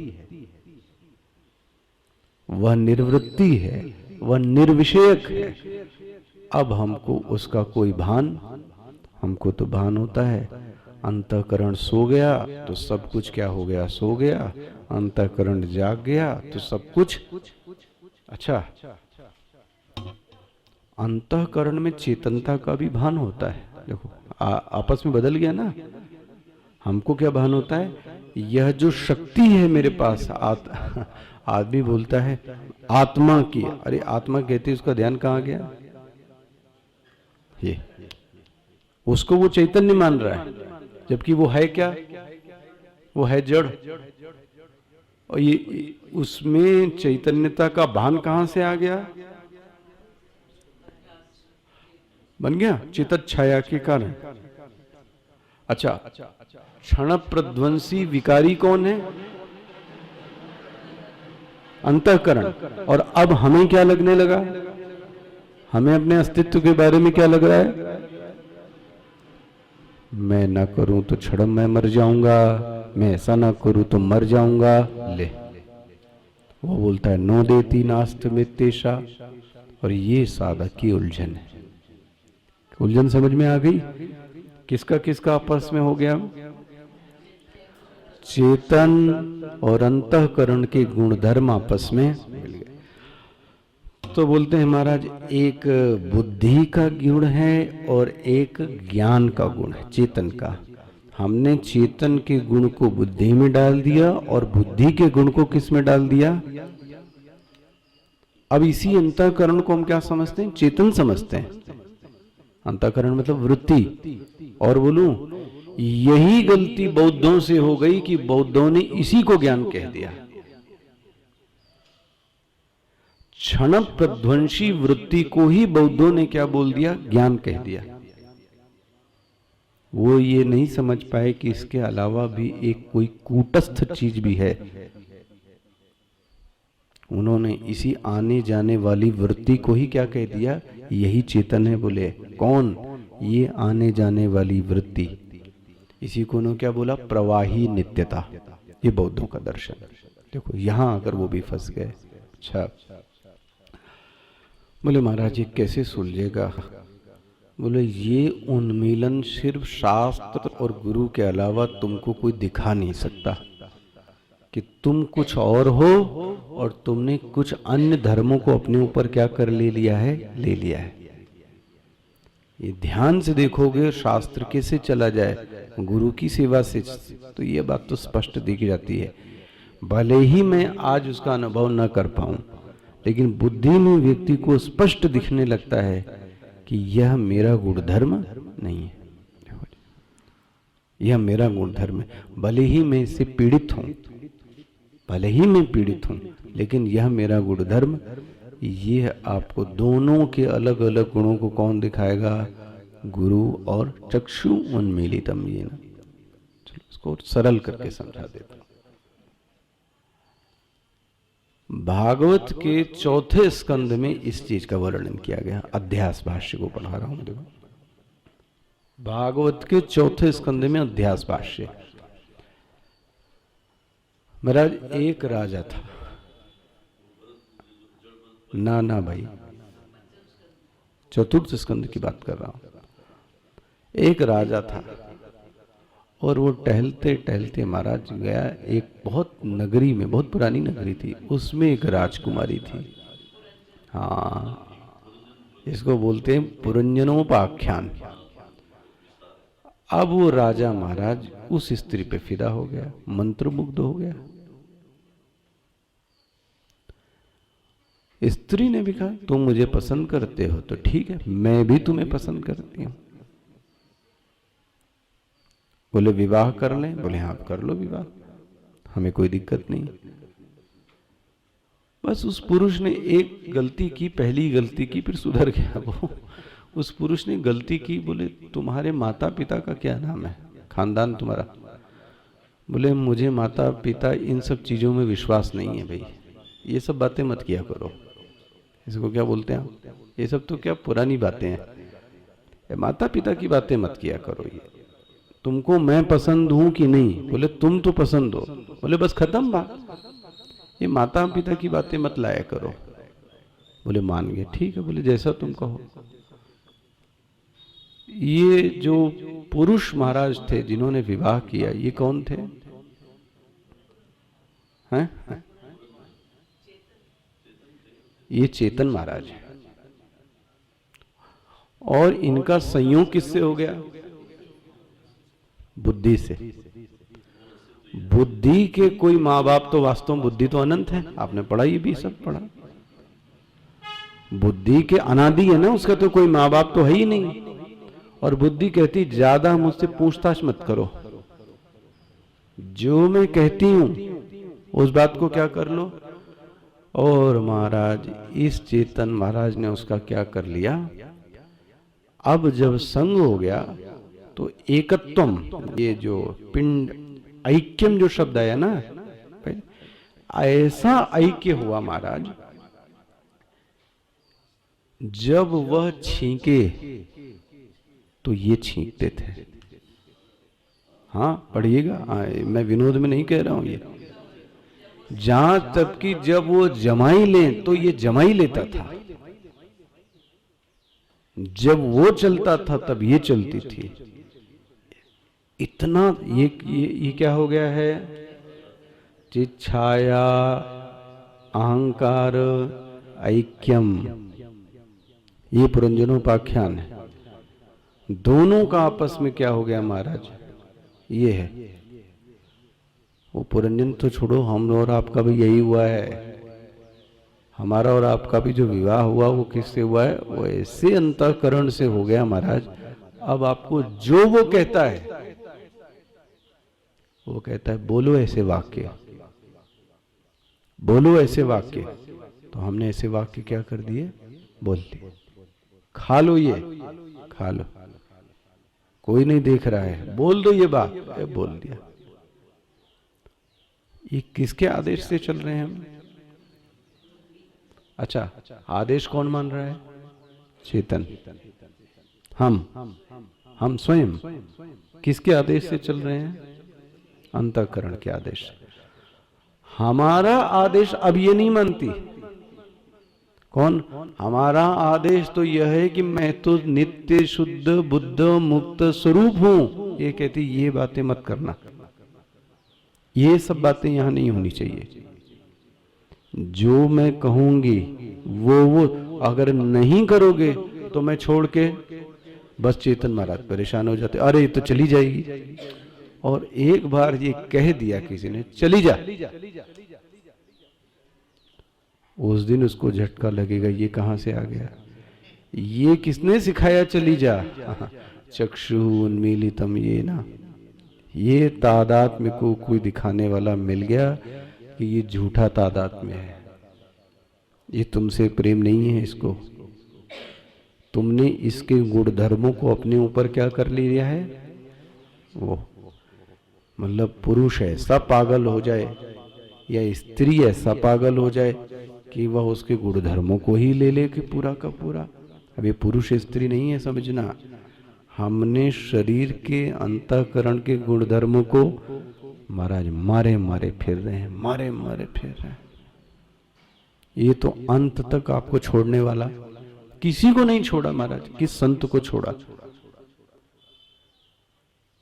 S1: वह निर्वृत्ति है, वह निर्विषयक है। अब हमको उसका कोई भान, हमको तो भान होता है अंतःकरण सो गया तो सब कुछ क्या हो गया? सो गया। अंतःकरण जाग गया तो सब कुछ। अच्छा, अंतःकरण में चेतनता का भी भान होता है। देखो आपस में बदल गया ना। हमको क्या भान होता है? यह जो शक्ति है मेरे पास, आदमी बोलता है आत्मा की। अरे आत्मा कहती है, उसका ध्यान कहाँ गया? ये उसको वो चैतन्य मान रहा है, जबकि वो है क्या? वो है जड़। और ये उसमें चैतन्यता का भान कहां से आ गया? बन गया चित्त छाया के कारण। अच्छा, क्षण प्रध्वंसी विकारी कौन है? अंतःकरण। और अब हमें क्या लगने लगा? हमें अपने अस्तित्व के बारे में क्या लग रहा है? मैं ना करूं तो क्षण मैं मर जाऊंगा, मैं ऐसा ना करूं तो मर जाऊंगा। ले, वो बोलता है नो देती नास्त में तेषा। और ये साधक की उलझन है। उलझन समझ में आ गई? किसका किसका आपस में हो गया? चेतन और अंतःकरण के गुणधर्म आपस में मिल गए। तो बोलते हैं महाराज, एक बुद्धि का गुण है और एक ज्ञान का गुण है, चेतन का। हमने चेतन के गुण को बुद्धि में डाल दिया और बुद्धि के गुण को किस में डाल दिया? अब इसी अंतःकरण को हम क्या समझते हैं? चेतन समझते हैं। अंतःकरण मतलब वृत्ति। और बोलूं, यही गलती बौद्धों से हो गई कि बौद्धों ने इसी को ज्ञान कह दिया। क्षण प्रध्वंसी वृत्ति को ही बौद्धों ने क्या बोल दिया? ज्ञान कह दिया। वो ये नहीं समझ पाए कि इसके अलावा भी एक कोई कूटस्थ चीज भी है। उन्होंने इसी आने जाने वाली वृत्ति को ही क्या कह दिया? यही चेतन है। बोले कौन? ये आने जाने वाली वृत्ति। इसी को उन्होंने क्या बोला? प्रवाही नित्यता। ये बौद्धों का दर्शन। देखो यहां आकर वो भी फंस गए। अच्छा, बोले महाराज ये कैसे सुलझेगा? बोले ये उन्मीलन सिर्फ शास्त्र और गुरु के अलावा तुमको कोई दिखा नहीं सकता कि तुम कुछ और हो और तुमने कुछ अन्य धर्मों को अपने ऊपर क्या कर ले लिया है? ले लिया है। ये ध्यान से देखोगे, शास्त्र कैसे चला जाए, गुरु की सेवा से, तो ये बात तो स्पष्ट दिख जाती है। भले ही मैं आज उसका अनुभव न कर पाऊं, लेकिन बुद्धि में व्यक्ति को स्पष्ट दिखने लगता है कि यह मेरा गुणधर्म नहीं है, यह मेरा गुणधर्म है। भले ही मैं इससे पीड़ित हूं, भले ही मैं पीड़ित हूं, लेकिन यह मेरा गुणधर्म। यह आपको दोनों के अलग अलग गुणों को कौन दिखाएगा? गुरु और चक्षु उन्मीलितम। ये ना, चलो इसको सरल करके समझा देता हूं। भागवत के चौथे स्कंद में इस चीज का वर्णन किया गया। अध्यास भाष्य को पढ़ा रहा हूं, देखो भागवत के चौथे स्कंद में अध्यास भाष्य। महाराज एक राजा था। ना भाई, चतुर्थ स्कंद की बात कर रहा हूं। एक राजा था और वो टहलते टहलते महाराज गया एक बहुत नगरी में, बहुत पुरानी नगरी थी, उसमें एक राजकुमारी थी। हाँ, इसको बोलते हैं पुरंजनोपाख्यान। अब वो राजा महाराज उस स्त्री पे फिदा हो गया, मंत्रमुग्ध हो गया। स्त्री ने भी कहा तुम मुझे पसंद करते हो तो ठीक है, मैं भी तुम्हें पसंद करती हूं। बोले विवाह कर लें? बोले हाँ आप कर लो विवाह, हमें कोई दिक्कत नहीं। बस उस पुरुष ने एक गलती की, पहली गलती की, फिर सुधर गया वो। उस पुरुष ने गलती की, बोले तुम्हारे माता पिता का क्या नाम है, खानदान तुम्हारा? बोले मुझे माता पिता इन सब चीजों में विश्वास नहीं है भाई, ये सब बातें मत किया करो। इसको क्या बोलते हैं आप? ये सब तो क्या पुरानी बातें हैं, माता पिता की बातें मत किया करो। ये तुमको मैं पसंद हूं कि नहीं? बोले तुम तो पसंद हो। बोले बस खत्म बात, ये माता पिता की बातें मत लाया करो। बोले मान गए, ठीक है, बोले जैसा तुम कहो। ये जो पुरुष महाराज थे जिन्होंने विवाह किया, ये कौन थे? हैं? ये चेतन महाराज है। और इनका संयोग किससे हो गया? बुद्धि से। बुद्धि के कोई माँ बाप तो वास्तव में बुद्धि तो अनंत है, आपने पढ़ा, ये भी सब पढ़ा। बुद्धि के अनादि है ना, उसका तो कोई माँ बाप तो है ही नहीं। और बुद्धि कहती ज्यादा मुझसे पूछताछ मत करो, जो मैं कहती हूं उस बात को क्या कर लो। और महाराज इस चेतन महाराज ने उसका क्या कर लिया, अब जब संग हो गया तो एकत्वम, ये जो पिंड ऐक्यम जो शब्द आया ना, ऐसा ऐक्य हुआ महाराज, जब वह छींके तो ये छींकते थे। हाँ पढ़िएगा, मैं विनोद में नहीं कह रहा हूं, ये जहां तक कि जब वो जमाई ले तो ये जमाई लेता था, जब वो चलता था तब ये चलती थी। इतना ये क्या हो गया है, चिच्छाया अहंकार ऐक्यम, ये पुरंजनोपाख्यान है। दोनों का आपस में क्या हो गया महाराज, ये है। वो पुरंजन तो छोड़ो, हम और आपका भी यही हुआ है। हमारा और आपका भी जो विवाह हुआ वो किससे हुआ है? वो ऐसे अंतःकरण से हो गया महाराज। अब आपको जो वो कहता है, वो कहता है बोलो ऐसे वाक्य, बोलो ऐसे वाक्य, तो हमने ऐसे वाक्य क्या कर दिए, बोल दिए। खा लो, ये खा लो, कोई नहीं देख रहा है, बोल दो ये बात, बोल दिया। ये किसके आदेश से चल रहे हैं हम? अच्छा, आदेश कौन मान रहा है? चेतन। हम स्वयं किसके आदेश से चल रहे हैं? अंतःकरण के आदेश। हमारा आदेश अब ये नहीं मानती। कौन? हमारा आदेश तो यह है कि मैं तो नित्य शुद्ध बुद्ध मुक्त स्वरूप हूं। ये कहती ये बातें मत करना, ये सब बातें यहां नहीं होनी चाहिए। जो मैं कहूंगी वो अगर नहीं करोगे तो मैं छोड़ के, बस चेतन महाराज परेशान हो जाते, अरे तो चली जाएगी। और एक बार ये कह दिया किसी ने, चली जा, उस दिन उसको झटका लगेगा, ये कहां से आ गया, ये किसने सिखाया चली जा। चक्षु उन्मीलितम, ये ना, ये तादात्म्य को कोई दिखाने वाला मिल गया कि ये झूठा तादात्म्य है, ये तुमसे प्रेम नहीं है। इसको तुमने इसके गुण धर्मों को अपने ऊपर क्या कर लिया है, वो मतलब पुरुष ऐसा पागल हो जाए या स्त्री ऐसा पागल हो जाए कि वह उसके गुण धर्मों को ही ले ले कि पूरा का पूरा। अब ये पुरुष स्त्री नहीं है समझना, हमने शरीर के अंतःकरण के गुण धर्मों को महाराज मारे मारे फिर रहे हैं, मारे मारे फिर रहे हैं। ये तो अंत तक आपको छोड़ने वाला किसी को नहीं छोड़ा महाराज, किस संत को छोड़ा।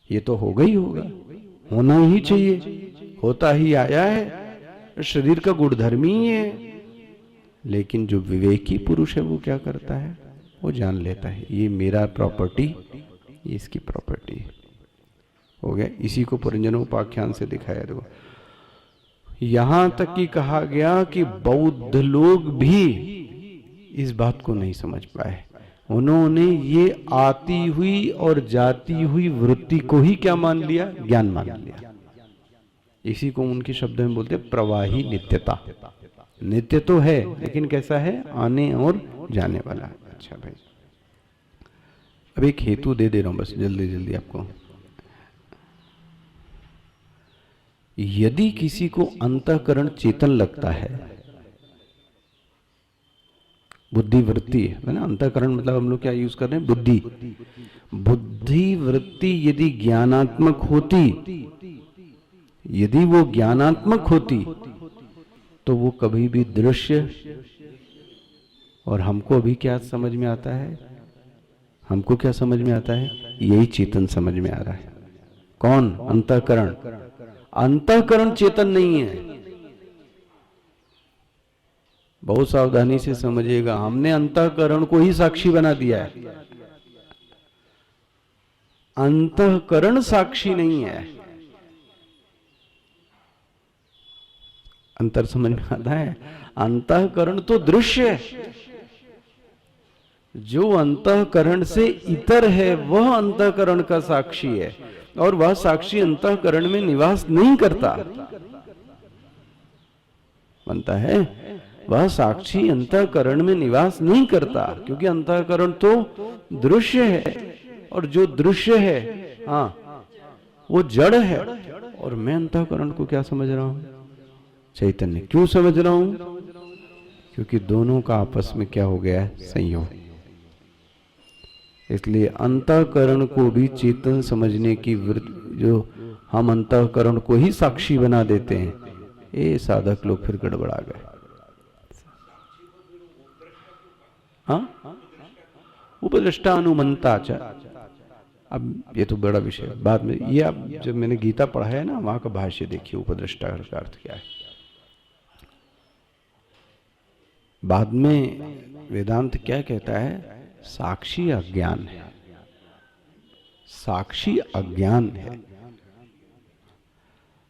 S1: ये तो होगा ही होगा, होना ही चाहिए, होता ही आया है, शरीर का गुणधर्म ही है। लेकिन जो विवेकी पुरुष है वो क्या करता है, वो जान लेता है ये मेरा प्रॉपर्टी, ये इसकी प्रॉपर्टी हो गया। इसी को पुरंजनोपाख्यान से दिखाया। देखो यहां तक कि कहा गया कि बौद्ध लोग भी इस बात को नहीं समझ पाए। उन्होंने ये आती हुई और जाती हुई वृत्ति को ही क्या मान लिया? ज्ञान मान लिया। इसी को उनके शब्द में बोलते प्रवाही नित्यता। नित्य तो है लेकिन कैसा है? आने और जाने वाला। अच्छा भाई, अब एक हेतु दे रहा हूं बस जल्दी जल्दी आपको। यदि किसी को अंतःकरण चेतन लगता है, बुद्धि वृत्ति है ना, अंतःकरण मतलब हम लोग क्या यूज कर रहे हैं? बुद्धि। बुद्धि वृत्ति यदि ज्ञानात्मक होती, यदि वो ज्ञानात्मक होती तो वो कभी भी दृश्य, और हमको अभी क्या समझ में आता है? हमको क्या समझ में आता है? यही चेतन समझ में आ रहा है। कौन? अंतःकरण। अंतःकरण चेतन नहीं है, बहुत सावधानी से समझिएगा। हमने अंतःकरण को ही साक्षी बना दिया है, अंतःकरण साक्षी नहीं है। अंतर समझ में आता है? अंतःकरण तो दृश्य है, जो अंतःकरण से इतर है वह अंतःकरण का साक्षी है, और वह साक्षी अंतःकरण में निवास नहीं करता। बनता है वह साक्षी अंतःकरण में निवास नहीं करता, क्योंकि अंतःकरण तो दृश्य है, और जो दृश्य है हाँ वो जड़ है। और मैं अंतःकरण को क्या समझ रहा हूं? चैतन्य। क्यों समझ रहा हूं? क्योंकि दोनों का आपस में क्या हो गया है? संयोग। इसलिए अंतःकरण को भी चेतन समझने की जो हम अंतःकरण को ही साक्षी बना देते हैं, ये साधक लोग फिर गड़बड़ा गए। हाँ, उपदृष्टा अनुमंता च। अब ये तो बड़ा विषय बाद में, ये अब जब मैंने गीता पढ़ा है ना, वहां का भाष्य देखिए उपदृष्टा का अर्थ क्या है। बाद में वेदांत क्या कहता है? साक्षी अज्ञान है। साक्षी अज्ञान है।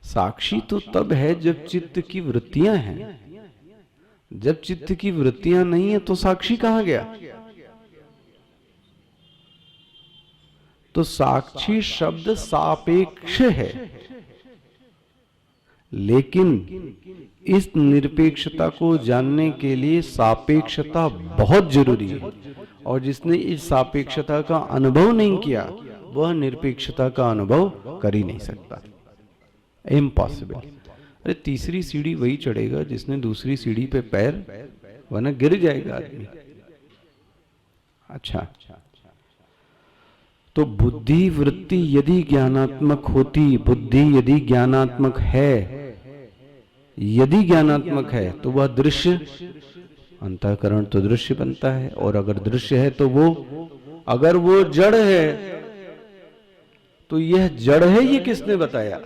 S1: साक्षी तो तब है जब चित्त की वृत्तियां हैं। जब चित्त की वृत्तियां नहीं है तो साक्षी कहां गया? तो साक्षी शब्द सापेक्ष है, लेकिन इस निरपेक्षता को जानने के लिए सापेक्षता बहुत जरूरी है, और जिसने इस सापेक्षता का अनुभव नहीं किया वह निरपेक्षता का अनुभव कर ही नहीं सकता। इम्पॉसिबल। अरे तीसरी सीढ़ी वही चढ़ेगा जिसने दूसरी सीढ़ी पे पैर, वरना गिर जाएगा आदमी। अच्छा, तो बुद्धि वृत्ति यदि ज्ञानात्मक होती, बुद्धि यदि ज्ञानात्मक है, यदि ज्ञानात्मक है तो वह दृश्य, अंतःकरण तो दृश्य बनता है। और अगर दृश्य है तो वो, अगर वो जड़ है तो यह जड़ है, ये किसने बताया?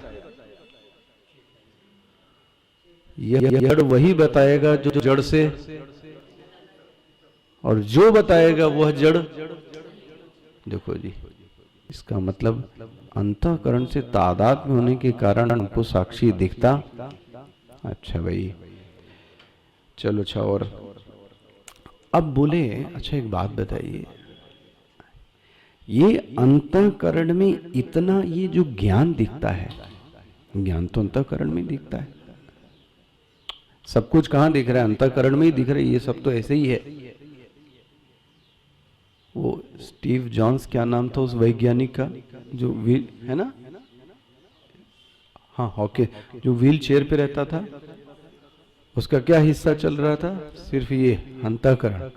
S1: यह जड़ वही बताएगा जो जड़ से, और जो बताएगा वह जड़। देखो जी, इसका मतलब अंतःकरण से तादात्म्य होने के कारण हमको साक्षी दिखता। अच्छा भाई चलो, अच्छा और अब बोले, अच्छा एक बात बताइए, ये अंतःकरण में इतना ये जो ज्ञान दिखता है, ज्ञान तो अंतःकरण में दिखता है। सब कुछ कहां दिख रहा है? अंतःकरण में ही दिख रहा है। ये सब तो ऐसे ही है। वो स्टीव जॉन्स, क्या नाम था उस वैज्ञानिक का जो व्हील है ना, हाँ हॉके, जो व्हील चेयर पे रहता था, उसका क्या हिस्सा चल रहा था? सिर्फ ये अंतःकरण।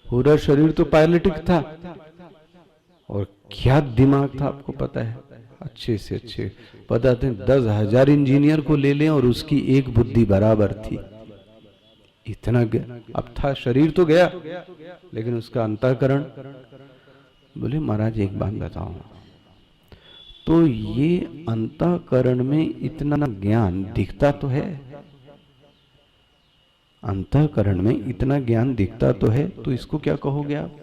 S1: पूरा शरीर तो पैरालिटिक था, और क्या दिमाग था आपको पता है? अच्छे से अच्छे बताते हैं 10,000 इंजीनियर को ले लें और उसकी एक बुद्धि बराबर थी। इतना अब था, शरीर तो गया लेकिन उसका अंतःकरण। बोले महाराज एक बात बताओ, तो ये अंतःकरण में इतना ज्ञान दिखता तो है, अंतःकरण में इतना ज्ञान दिखता तो है, तो इसको क्या कहोगे आप?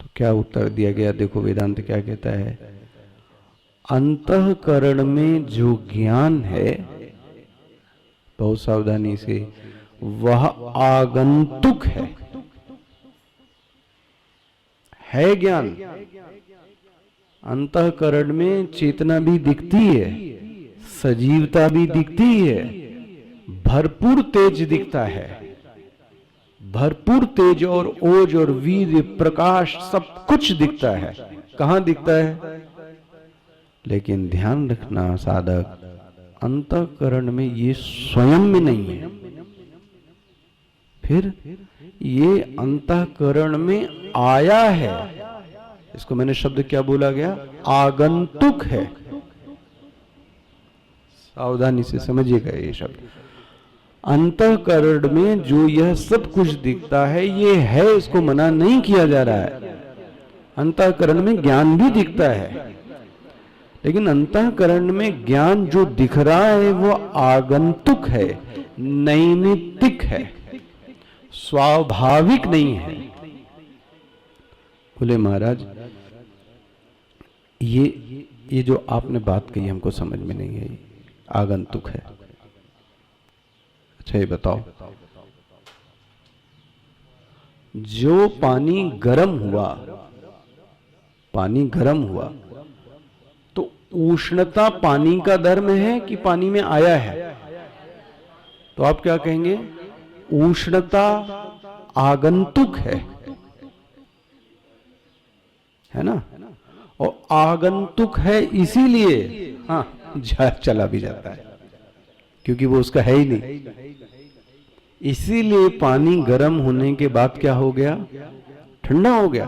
S1: तो क्या उत्तर दिया गया? देखो वेदांत क्या कहता है, अंतःकरण में जो ज्ञान है, बहुत सावधानी से, वह आगंतुक है। है ज्ञान। अंतःकरण में चेतना भी दिखती है, सजीवता भी दिखती है, भरपूर तेज दिखता है, भरपूर तेज और ओज और वीर्य प्रकाश सब कुछ दिखता है। कहां दिखता है? लेकिन ध्यान रखना साधक, अंतःकरण में ये स्वयं में नहीं है, फिर ये अंतःकरण में आया है। इसको मैंने शब्द क्या बोला गया? आगंतुक है। सावधानी से समझिएगा ये शब्द। अंतःकरण में जो यह सब कुछ दिखता है ये है, इसको मना नहीं किया जा रहा है। अंतःकरण में ज्ञान भी दिखता है, लेकिन अंतःकरण में ज्ञान जो दिख रहा है वो आगंतुक है, नैमित्तिक है, स्वाभाविक नहीं है। बोले महाराज ये जो आपने बात कही हमको समझ में नहीं आई, आगंतुक है। अच्छा ये बताओ, जो पानी गर्म हुआ, पानी गर्म हुआ तो उष्णता पानी का धर्म है कि पानी में आया है? तो आप क्या कहेंगे? उष्णता आगंतुक है ना? और आगंतुक है इसीलिए चला भी जाता है, क्योंकि वो उसका है ही नहीं। इसीलिए पानी गर्म होने के बाद क्या हो गया? ठंडा हो गया।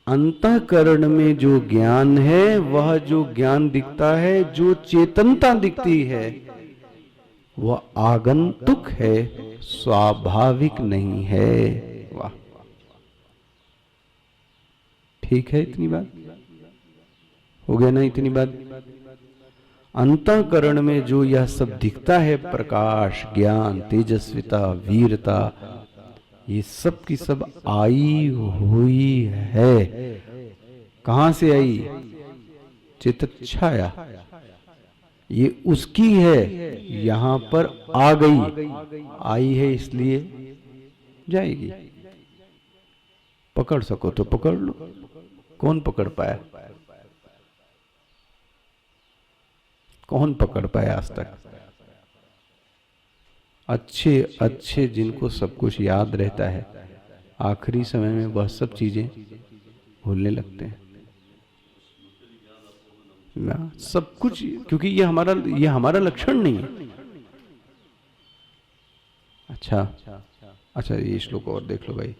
S1: अंतःकरण में जो ज्ञान है, वह जो ज्ञान दिखता है, जो चेतनता दिखती है, वह आगंतुक है, स्वाभाविक नहीं है। वाह, ठीक है। इतनी बात हो गया ना? इतनी बात। अंतःकरण में जो यह सब दिखता है, प्रकाश, ज्ञान, तेजस्विता, वीरता, ये सब की सब आई हुई है। कहां से आई? चित्तछाया, ये उसकी है, यहां पर आ गई। आई है इसलिए जाएगी। पकड़ सको तो पकड़ लो। कौन पकड़ पाया? कौन पकड़ पाया आज तक? अच्छे अच्छे जिनको सब कुछ याद रहता है, आखिरी समय में वह सब चीजें भूलने लगते हैं ना, सब कुछ, क्योंकि ये हमारा लक्षण नहीं है। अच्छा ये श्लोक और देख लो भाई।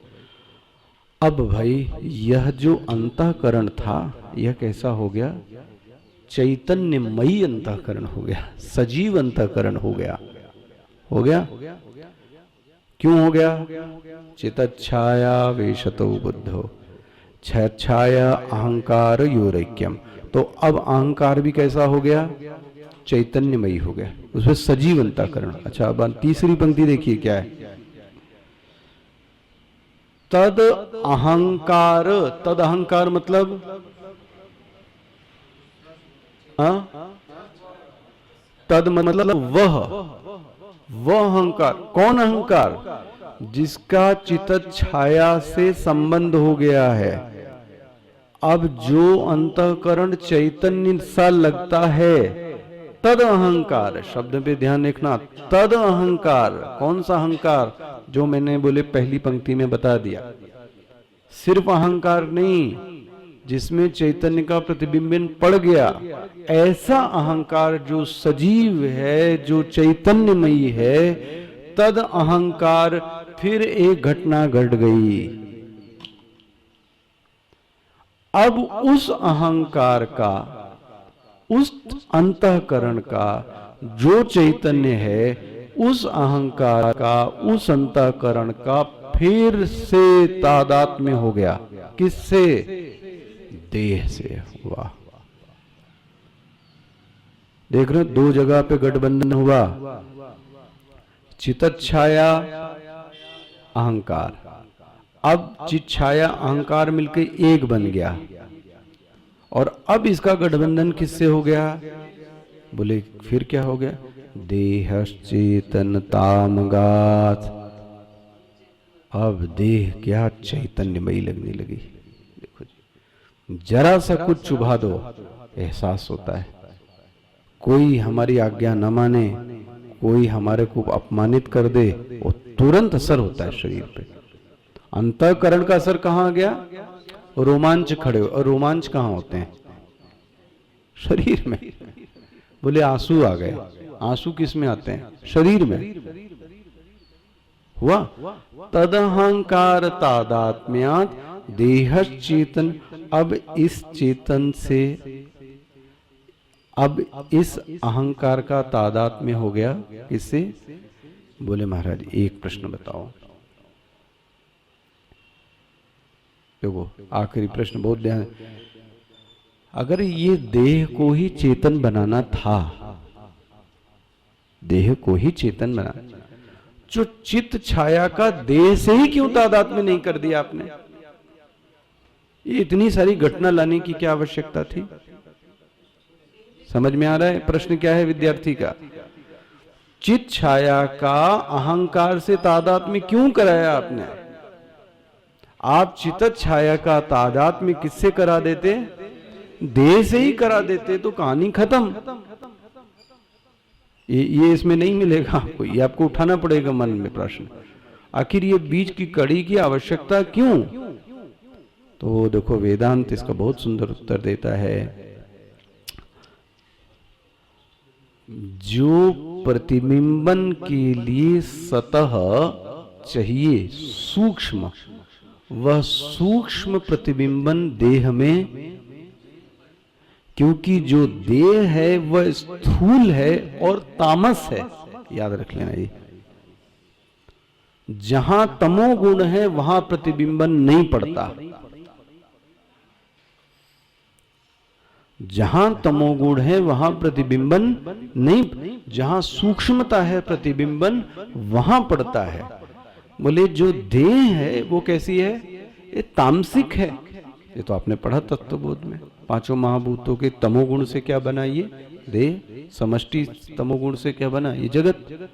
S1: अब भाई यह जो अंतःकरण था, यह कैसा हो गया? चैतन्यमयी अंतःकरण हो गया, सजीव अंतःकरण हो गया। हो गया? क्यों हो गया? चितच्छाया वेशतो बुद्धो छाया अहंकार योरैक्यम। तो अब अहंकार भी कैसा हो गया? चैतन्यमयी हो गया, उसमें सजीव अंतःकरण। अच्छा अब तीसरी पंक्ति देखिए क्या है? तद अहंकार। तद अहंकार मतलब तद मतलब वह अहंकार। कौन अहंकार? जिसका चित्त छाया से संबंध हो गया है। अब जो अंतःकरण चैतन्य सा लगता है, तद अहंकार। शब्द पे ध्यान रखना, तद अहंकार। कौन सा अहंकार? जो मैंने बोले पहली पंक्ति में बता दिया। सिर्फ अहंकार नहीं, जिसमें चैतन्य का प्रतिबिंबन पड़ गया, ऐसा अहंकार जो सजीव है, जो चैतन्यमयी है, तद अहंकार। फिर एक घटना घट गई। अब उस अहंकार का, उस अंतःकरण का जो चैतन्य है, उस अहंकार का, उस अंतःकरण का फिर से तादात्म्य हो गया। किससे? देह से। वाह, देख रहे हो, दो जगह पे गठबंधन हुआ। चित्तछाया अहंकार, अब चित्त छाया अहंकार मिलकर एक बन गया। और अब इसका गठबंधन किससे हो गया? बोले फिर क्या हो गया? देहश्चेतन तामगात। अब देह क्या चैतन्यमयी लगने लगी। देखो जी, जरा सा कुछ चुभा दो, एहसास होता है। कोई हमारी आज्ञा न माने, कोई हमारे को अपमानित कर दे, वो तुरंत असर होता है शरीर पे। अंतःकरण का असर कहां गया? रोमांच खड़े हो। और रोमांच कहां होते हैं? शरीर में। बोले आंसू आ गए, आंसू किस में आते हैं? शरीर में। हुआ तदहंकार तादात्म्यात् देह चेतन। अब इस चेतन से, अब इस अहंकार का तादात्म्य हो गया किससे? बोले महाराज एक प्रश्न बताओ। देखो आखिरी प्रश्न बहुत ध्यान। अगर ये देह को ही चेतन बनाना था, देह को ही चेतन बनाना, जो चित्त छाया का देह से ही क्यों तादात्म्य नहीं कर दिया आपने? ये इतनी सारी घटना लाने की क्या आवश्यकता थी? समझ में आ रहा है प्रश्न क्या है विद्यार्थी का? चित्त छाया का अहंकार से तादात्म्य क्यों कराया आपने? आप चित्त छाया का तादात्म्य किससे करा देते? देह से ही करा देते तो कहानी खत्म। ये इसमें नहीं मिलेगा आपको, ये आपको उठाना पड़ेगा मन में प्रश्न, आखिर ये बीच की कड़ी की आवश्यकता क्यों? तो देखो वेदांत इसका बहुत सुंदर उत्तर देता है। जो प्रतिबिंबन के लिए सतह चाहिए सूक्ष्म, वह सूक्ष्म प्रतिबिंबन देह में, क्योंकि जो देह है वह स्थूल है और तामस है, याद रख लेना ये। जहां तमोगुण है वहां प्रतिबिंबन नहीं पड़ता, जहां तमोगुण है वहां प्रतिबिंबन नहीं, जहां सूक्ष्मता है प्रतिबिंबन वहां पड़ता है। बोले जो देह है वो कैसी है? ये तामसिक है। ये तो आपने पढ़ा तत्वबोध में, पांचों महाभूतों के तमोगुण से क्या बना? ये देह। समष्टि तमोगुण से क्या बना? ये जगत।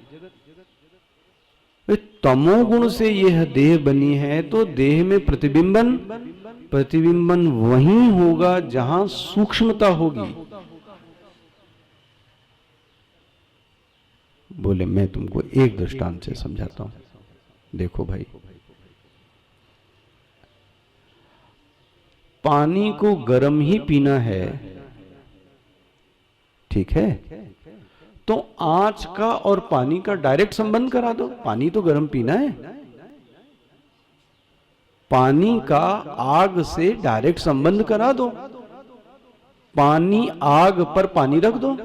S1: तमोगुण से यह देह बनी है, तो देह में प्रतिबिंबन, प्रतिबिंबन वहीं होगा जहां सूक्ष्मता होगी। बोले मैं तुमको एक दृष्टांत से समझाता हूं। देखो भाई, पानी को गर्म ही पीना है, ठीक है, तो आंच का और पानी का डायरेक्ट संबंध करा दो। पानी तो गर्म पीना है, पानी का आग से डायरेक्ट संबंध करा दो। पानी आग पर पानी रख दो,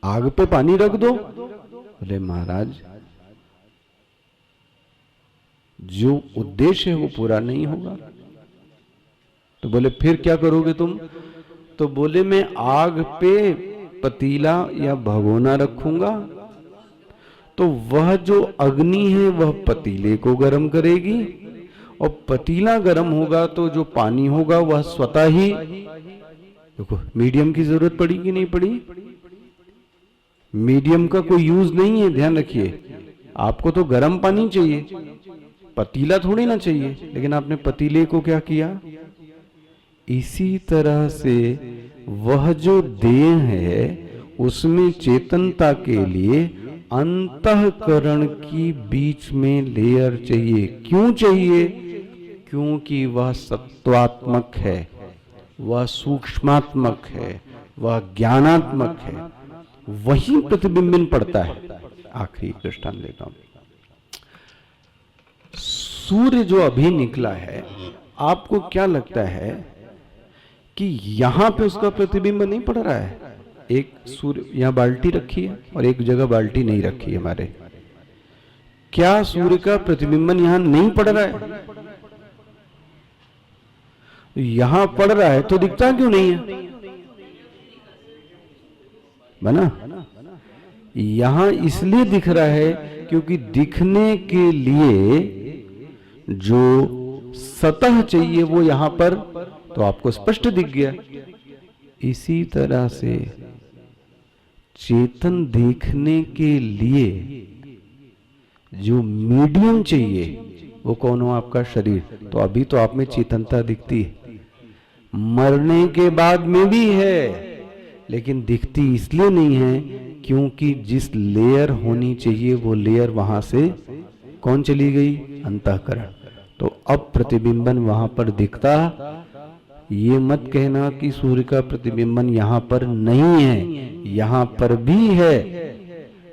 S1: आग पे पानी रख दो। बोले महाराज जो उद्देश्य है वो पूरा नहीं होगा। तो बोले फिर क्या करोगे तुम? तो बोले मैं आग पे पतीला या भगोना रखूंगा, तो वह जो अग्नि है वह पतीले को गर्म करेगी, और पतीला गर्म होगा तो जो पानी होगा वह स्वतः ही, देखो मीडियम की जरूरत पड़ी कि नहीं पड़ी? मीडियम का कोई यूज नहीं है, ध्यान रखिए। आपको तो गर्म पानी चाहिए, पतीला थोड़ी ना चाहिए, लेकिन आपने पतीले को क्या किया? इसी तरह से वह जो देह है उसमें चेतनता के लिए अंतःकरण की बीच में लेयर चाहिए। क्यों चाहिए? क्योंकि वह सत्वात्मक है, वह सूक्ष्मात्मक है, वह ज्ञानात्मक है, वही प्रतिबिंबन पड़ता है। आखिरी दृष्टांत लेता हूं। सूर्य जो अभी निकला है, आपको क्या लगता है कि यहां पे उसका प्रतिबिंब नहीं पड़ रहा है? एक सूर्य, यहां बाल्टी रखी है और एक जगह बाल्टी नहीं रखी है हमारे, क्या सूर्य का प्रतिबिंबन यहां नहीं पड़ रहा है? यहां पड़ रहा है तो दिखता क्यों नहीं है? बना यहां इसलिए दिख रहा है क्योंकि दिखने के लिए जो सतह चाहिए वो यहां पर, तो आपको स्पष्ट दिख गया। इसी तरह से चेतन देखने के लिए जो मीडियम चाहिए वो कौन हो? आपका शरीर। तो अभी तो आप में चेतनता दिखती है, मरने के बाद में भी है, लेकिन दिखती इसलिए नहीं है क्योंकि जिस लेयर होनी चाहिए वो लेयर वहां से कौन चली गई? अंतःकरण। तो अब प्रतिबिंबन वहां पर दिखता। ये मत कहना कि सूर्य का प्रतिबिंबन यहां पर नहीं है, यहां पर भी है,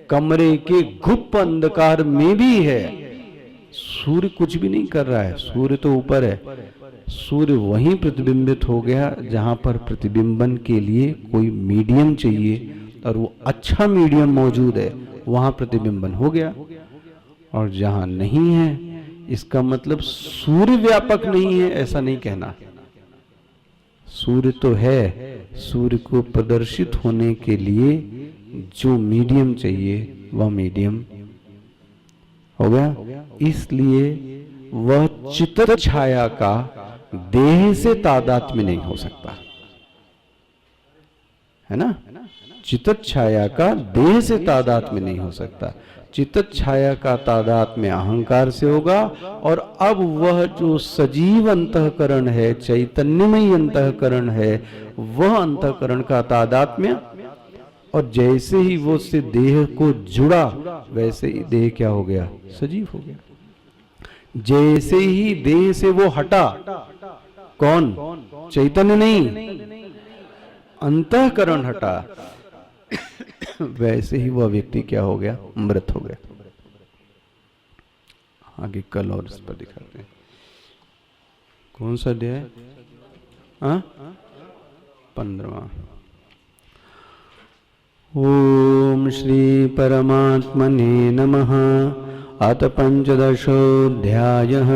S1: कमरे के गुप्त अंधकार में भी है। सूर्य कुछ भी नहीं कर रहा है, सूर्य तो ऊपर है। सूर्य वहीं प्रतिबिंबित हो गया जहां पर प्रतिबिंबन के लिए कोई मीडियम चाहिए, और वो अच्छा मीडियम मौजूद है, वहां प्रतिबिंबन हो गया। और जहां नहीं है, इसका मतलब सूर्य व्यापक नहीं है ऐसा नहीं कहना। सूर्य तो है, सूर्य को प्रदर्शित होने के लिए जो मीडियम चाहिए वह मीडियम हो गया। इसलिए वह चित्र छाया का देह से तादात्म्य में नहीं हो सकता, है ना? चित्र छाया का देह से तादात्म्य में नहीं हो सकता। चित्र छाया का तादात्म्य अहंकार से होगा। और अब वह जो सजीव अंतःकरण है, चैतन्यमय अंतःकरण है, वह अंतःकरण का तादात्म्य, और जैसे ही वो से देह को जुड़ा वैसे ही देह क्या हो गया? सजीव हो गया। जैसे ही देह से वो हटा, कौन? चैतन्य नहीं, अंतःकरण हटा, वैसे ही वह व्यक्ति क्या हो गया? मृत हो गया। आगे कल और इस पर दिखाते हैं। कौन सा अध्याय? 15वां। ओम श्री परमात्मने नमः। अथ 15ोऽध्यायः।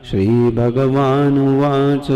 S1: श्री भगवानुवाच।